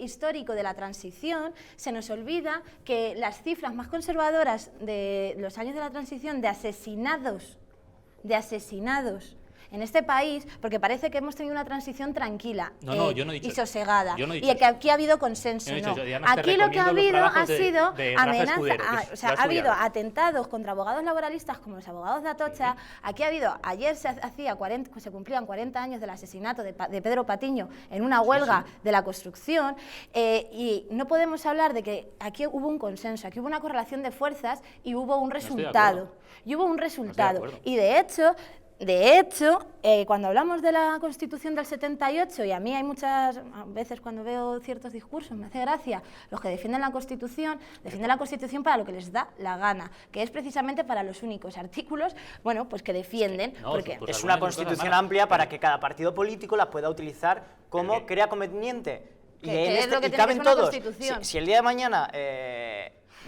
histórico de la transición, se nos olvida que las cifras más conservadoras de los años de la transición de asesinados en este país, porque parece que hemos tenido una transición tranquila y sosegada, y que aquí ha habido consenso. Aquí lo que ha habido ha sido amenazas, o sea, ha habido atentados contra abogados laboralistas como los abogados de Atocha. Aquí ha habido, ayer se cumplían 40 años del asesinato de Pedro Patiño en una huelga de la construcción, y no podemos hablar de que aquí hubo un consenso, aquí hubo una correlación de fuerzas y hubo un resultado. Y de hecho, cuando hablamos de la Constitución del 78, y a mí hay muchas veces cuando veo ciertos discursos, me hace gracia, los que defienden la Constitución para lo que les da la gana, que es precisamente para los únicos artículos, bueno, pues que defienden. Porque es una Constitución amplia para que cada partido político la pueda utilizar como crea conveniente. Y caben todos. Si el día de mañana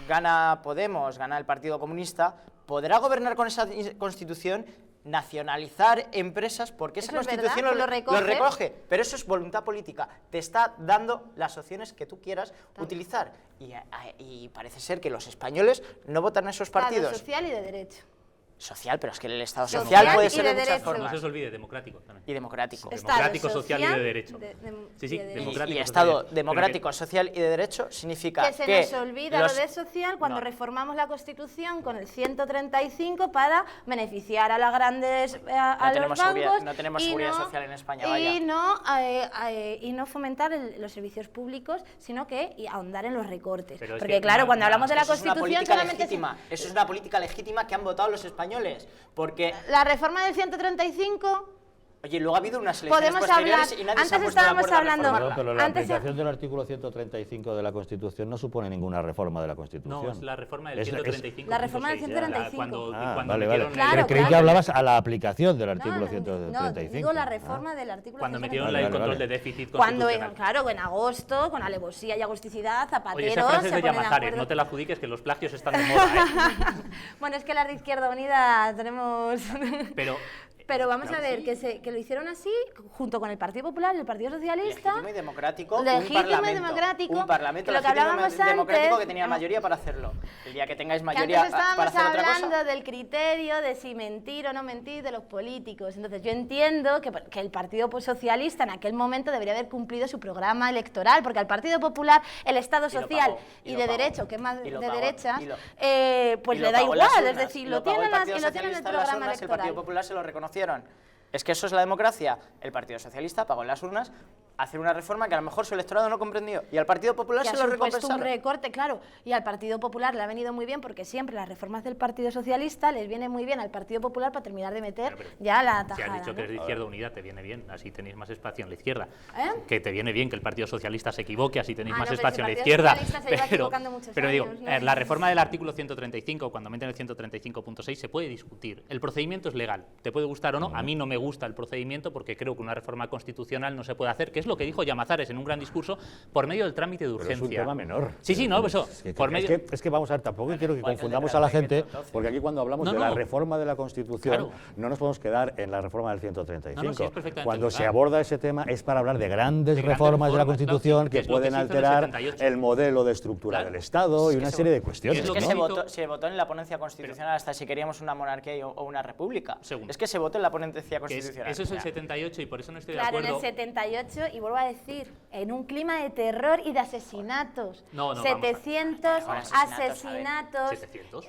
gana Podemos, gana el Partido Comunista, podrá gobernar con esa Constitución, nacionalizar empresas, porque esa Constitución lo recoge, pero eso es voluntad política, te está dando las opciones que tú quieras utilizar, y parece ser que los españoles no votan a esos partidos. Social y de derecho. Social, pero es que el Estado social puede ser de muchas formas. No se os olvide, democrático también. Y democrático. Democrático, social y de derecho. Y Estado democrático, social y de derecho significa que se nos olvida lo de social cuando reformamos la Constitución con el 135 para beneficiar a las grandes a los bancos. No tenemos seguridad social en España, y no fomentar los servicios públicos, sino que ahondar en los recortes. Porque claro, cuando hablamos de la Constitución solamente... Eso es una política legítima que han votado los españoles. Porque la reforma del 135... Oye, luego ha habido unas elecciones posteriores y nadie se ha puesto de acuerdo a reformarla. Pero la aplicación del artículo 135 de la Constitución no supone ninguna reforma de la Constitución. No, es la reforma del 135. La reforma del 135. Pero creí que hablabas a la aplicación del artículo 135. No, digo la reforma del artículo 135. Cuando metieron el control de déficit constitucional. Claro, en agosto, con alevosía y agosticidad, Zapatero... Oye, esa frase es de Llamazares, no te la adjudiques, que los plagios están de moda, Bueno, es que las de Izquierda Unida tenemos... Pero vamos claro, a ver, que lo hicieron así, junto con el Partido Popular y el Partido Socialista. Legítimo y democrático. Legítimo y democrático. Un parlamento democrático que tenía mayoría para hacerlo. El día que tengáis mayoría para hacer otra cosa... Estábamos hablando del criterio de si mentir o no mentir de los políticos. Entonces yo entiendo que el Partido Socialista en aquel momento debería haber cumplido su programa electoral, porque al Partido Popular el Estado social y de derecho, que es más de derecha, pues le da igual. Es decir, lo tienen en el programa electoral. El Partido Popular se lo reconoció. Es que eso es la democracia. El Partido Socialista pagó en las urnas hacer una reforma que a lo mejor su electorado no comprendió, y al Partido Popular se lo recompensaron. Un recorte, claro, y al Partido Popular le ha venido muy bien, porque siempre las reformas del Partido Socialista les viene muy bien al Partido Popular para terminar de meter ya la tajada. Si has dicho que eres de Izquierda Unida, te viene bien, así tenéis más espacio en la izquierda. Que te viene bien que el Partido Socialista se equivoque, así tenéis más espacio en la izquierda. Pero digo, la reforma del artículo 135, cuando meten el 135.6, se puede discutir. El procedimiento es legal, te puede gustar o no. A mí no me gusta el procedimiento, porque creo que una reforma constitucional no se puede hacer, que es lo que dijo Llamazares en un gran discurso, por medio del trámite de urgencia. Pero es un tema menor. Sí, no, eso. Es que vamos a ver, tampoco quiero que confundamos a la gente, porque aquí cuando hablamos de la reforma de la Constitución, no nos podemos quedar en la reforma del 135. Cuando se aborda ese tema es para hablar de grandes reformas de la Constitución que pueden alterar el modelo de estructura del Estado y una serie de cuestiones. Es que se votó en la ponencia constitucional hasta si queríamos una monarquía o una república. Es que se votó en la ponencia constitucional. Eso es el 78 y por eso no estoy de acuerdo. Claro, en el 78, y vuelvo a decir, en un clima de terror y de asesinatos. 700 asesinatos. ¿700?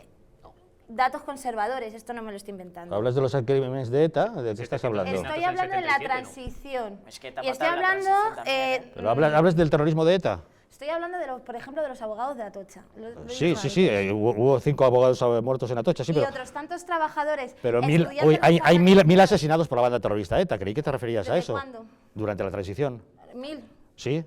datos conservadores, esto no me lo estoy inventando. ¿Hablas de los crímenes de ETA? ¿De qué estás hablando? Estoy hablando de la transición. Es que y estoy hablando... ¿Pero hablas del terrorismo de ETA? Estoy hablando, por ejemplo, de los abogados de Atocha. Sí, hubo 5 abogados muertos en Atocha, sí, y pero... otros tantos trabajadores... Pero hay mil asesinados por la banda terrorista ETA, creí que te referías a eso. ¿Cuándo? Durante la transición. ¿1000? Sí.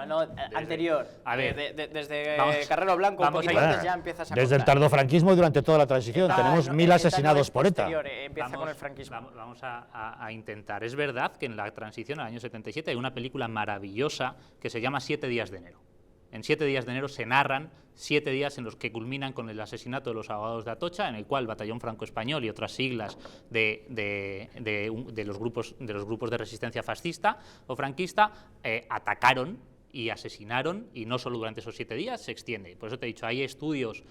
No, anterior. A ver, desde Carrero Blanco, un poquito antes ya empiezas a desde el contar. tardofranquismo y durante toda la transición. Tenemos 1000 asesinados por ETA. Empieza con el franquismo. Vamos a intentar. Es verdad que en la transición, al año 77, hay una película maravillosa que se llama 7 días de enero. En 7 días de enero se narran 7 días en los que culminan con el asesinato de los abogados de Atocha, en el cual el Batallón Franco-Español y otras siglas de los grupos de resistencia fascista o franquista atacaron y asesinaron, y no solo durante esos 7 días, se extiende. Por eso te he dicho, hay estudios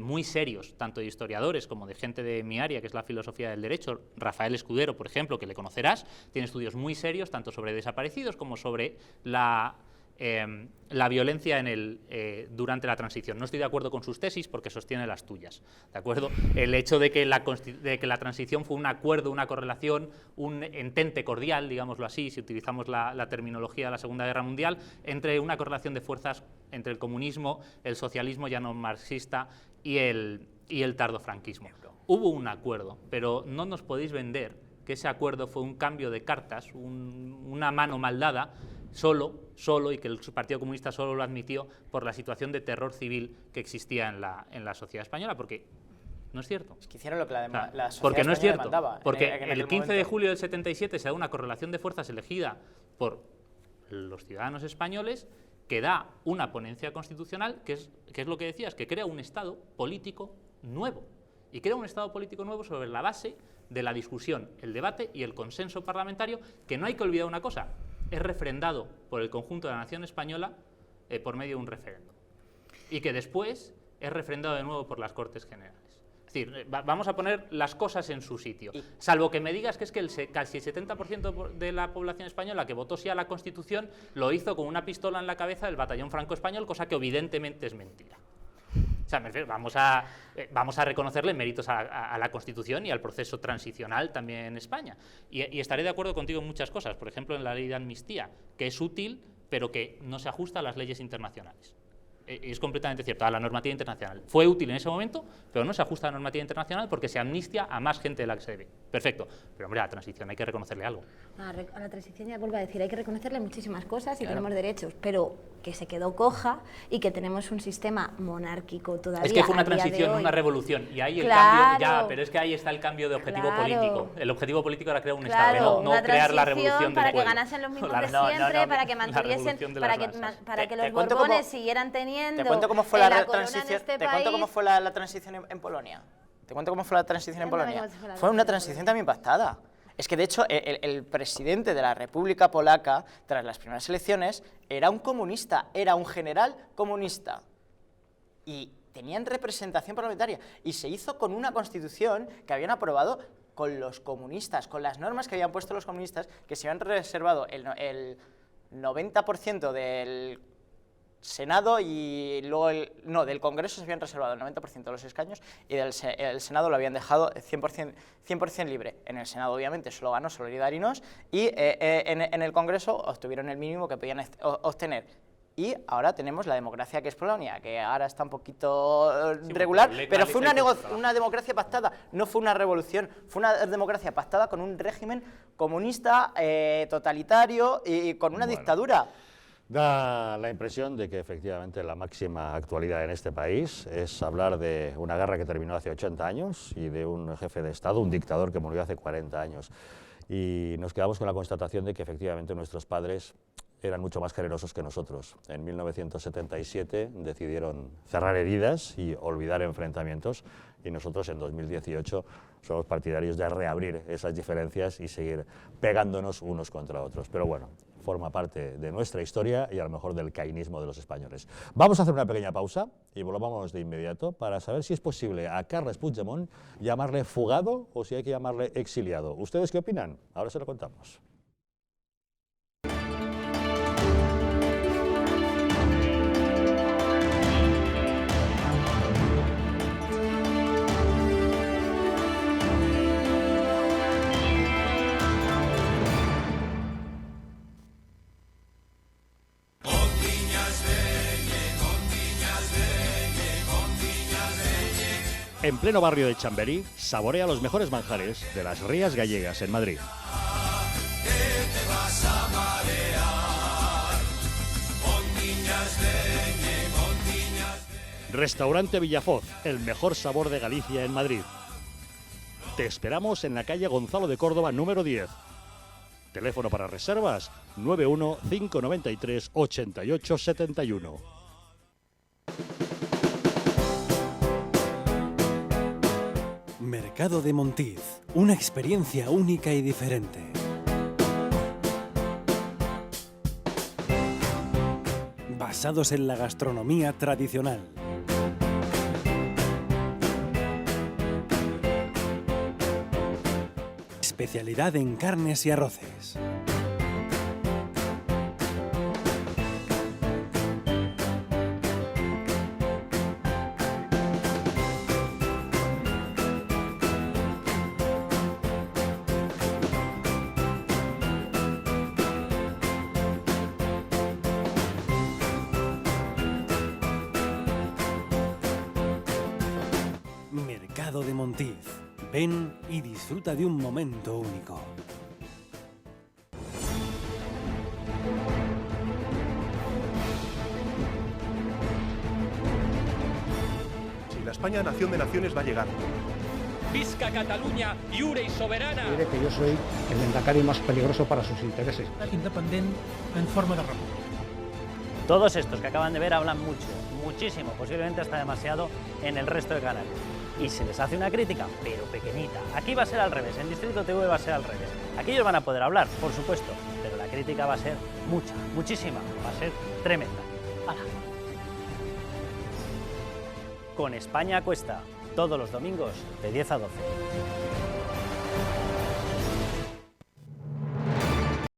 muy serios, tanto de historiadores como de gente de mi área, que es la filosofía del derecho. Rafael Escudero, por ejemplo, que le conocerás, tiene estudios muy serios, tanto sobre desaparecidos como sobre la violencia durante la transición. No estoy de acuerdo con sus tesis porque sostiene las tuyas, ¿de acuerdo? El hecho de que la transición fue un acuerdo, una correlación, un entente cordial, digámoslo así, si utilizamos la terminología de la Segunda Guerra Mundial, entre una correlación de fuerzas entre el comunismo, el socialismo ya no marxista y el tardofranquismo. Hubo un acuerdo, pero no nos podéis vender que ese acuerdo fue un cambio de cartas, una mano mal dada, solo, y que el Partido Comunista solo lo admitió por la situación de terror civil que existía en la sociedad española, porque no es cierto. Es que hicieron lo que la sociedad porque no es cierto, demandaba. Porque el 15 de julio del 77 se da una correlación de fuerzas elegida por los ciudadanos españoles que da una ponencia constitucional, que es lo que decías, que crea un Estado político nuevo. Y crea un Estado político nuevo sobre la base de la discusión, el debate y el consenso parlamentario, que no hay que olvidar una cosa, es refrendado por el conjunto de la nación española por medio de un referéndum. Y que después es refrendado de nuevo por las Cortes Generales. Es decir, vamos a poner las cosas en su sitio. Salvo que me digas que es que casi el 70% de la población española que votó sí a la Constitución lo hizo con una pistola en la cabeza del Batallón Franco-Español, cosa que evidentemente es mentira. O sea, vamos a reconocerle méritos a la Constitución y al proceso transicional también en España. Y estaré de acuerdo contigo en muchas cosas, por ejemplo, en la ley de amnistía, que es útil, pero que no se ajusta a las leyes internacionales. Es completamente cierto, a la normativa internacional. Fue útil en ese momento, pero no se ajusta a la normativa internacional porque se amnistia a más gente de la que se debe. Perfecto. Pero, hombre, a la transición hay que reconocerle algo. A la transición, ya vuelvo a decir, hay que reconocerle muchísimas cosas y tenemos derechos, pero que se quedó coja y que tenemos un sistema monárquico todavía. Es que fue una transición, una revolución, y ahí el cambio, pero es que ahí está el cambio de objetivo político. El objetivo político era crear un Estado, no crear la revolución para del pueblo. que ganasen los mismos de siempre, para que mantuviesen, para que los Borbones siguieran teniendo. Te cuento cómo fue la transición. Te cuento cómo fue la transición en Polonia. Te cuento cómo fue la transición en Polonia. Fue una transición también pactada. Es que, de hecho, el presidente de la República Polaca, tras las primeras elecciones, era un comunista, era un general comunista. Y tenían representación parlamentaria. Y se hizo con una constitución que habían aprobado con los comunistas, con las normas que habían puesto los comunistas, que se habían reservado el 90% del Senado y luego del Congreso se habían reservado el 90% de los escaños y el Senado lo habían dejado 100% libre. En el Senado, obviamente, solo ganó Solidarinos y en el Congreso obtuvieron el mínimo que podían obtener. Y ahora tenemos la democracia que es Polonia, que ahora está un poquito regular, pero fue una democracia pactada, no fue una revolución, fue una democracia pactada con un régimen comunista, totalitario y con una dictadura. Da la impresión de que efectivamente la máxima actualidad en este país es hablar de una guerra que terminó hace 80 años y de un jefe de Estado, un dictador que murió hace 40 años. Y nos quedamos con la constatación de que efectivamente nuestros padres eran mucho más generosos que nosotros. En 1977 decidieron cerrar heridas y olvidar enfrentamientos, y nosotros en 2018 somos partidarios de reabrir esas diferencias y seguir pegándonos unos contra otros. Pero bueno, forma parte de nuestra historia y a lo mejor del cainismo de los españoles. Vamos a hacer una pequeña pausa y volvamos de inmediato para saber si es posible a Carles Puigdemont llamarle fugado o si hay que llamarle exiliado. ¿Ustedes qué opinan? Ahora se lo contamos. En pleno barrio de Chamberí, saborea los mejores manjares de las Rías Gallegas en Madrid. Restaurante Villafoz, el mejor sabor de Galicia en Madrid. Te esperamos en la calle Gonzalo de Córdoba número 10. Teléfono para reservas 91 593 88 71. Mercado de Montiz, una experiencia única y diferente. Basados en la gastronomía tradicional. Especialidad en carnes y arroces. Mercado de Montiz. Ven y disfruta de un momento único. Si la España nación de naciones va a llegar. Visca Catalunya, lliure y soberana. Diré que yo soy el Lehendakari más peligroso para sus intereses. Independent en forma de república. Todos estos que acaban de ver hablan mucho, muchísimo, posiblemente hasta demasiado en el resto de canales. Y se les hace una crítica, pero pequeñita. Aquí va a ser al revés, en Distrito TV va a ser al revés. Aquí ellos van a poder hablar, por supuesto, pero la crítica va a ser mucha, muchísima, va a ser tremenda. ¡Hala! Con España a Cuesta, todos los domingos de 10 a 12.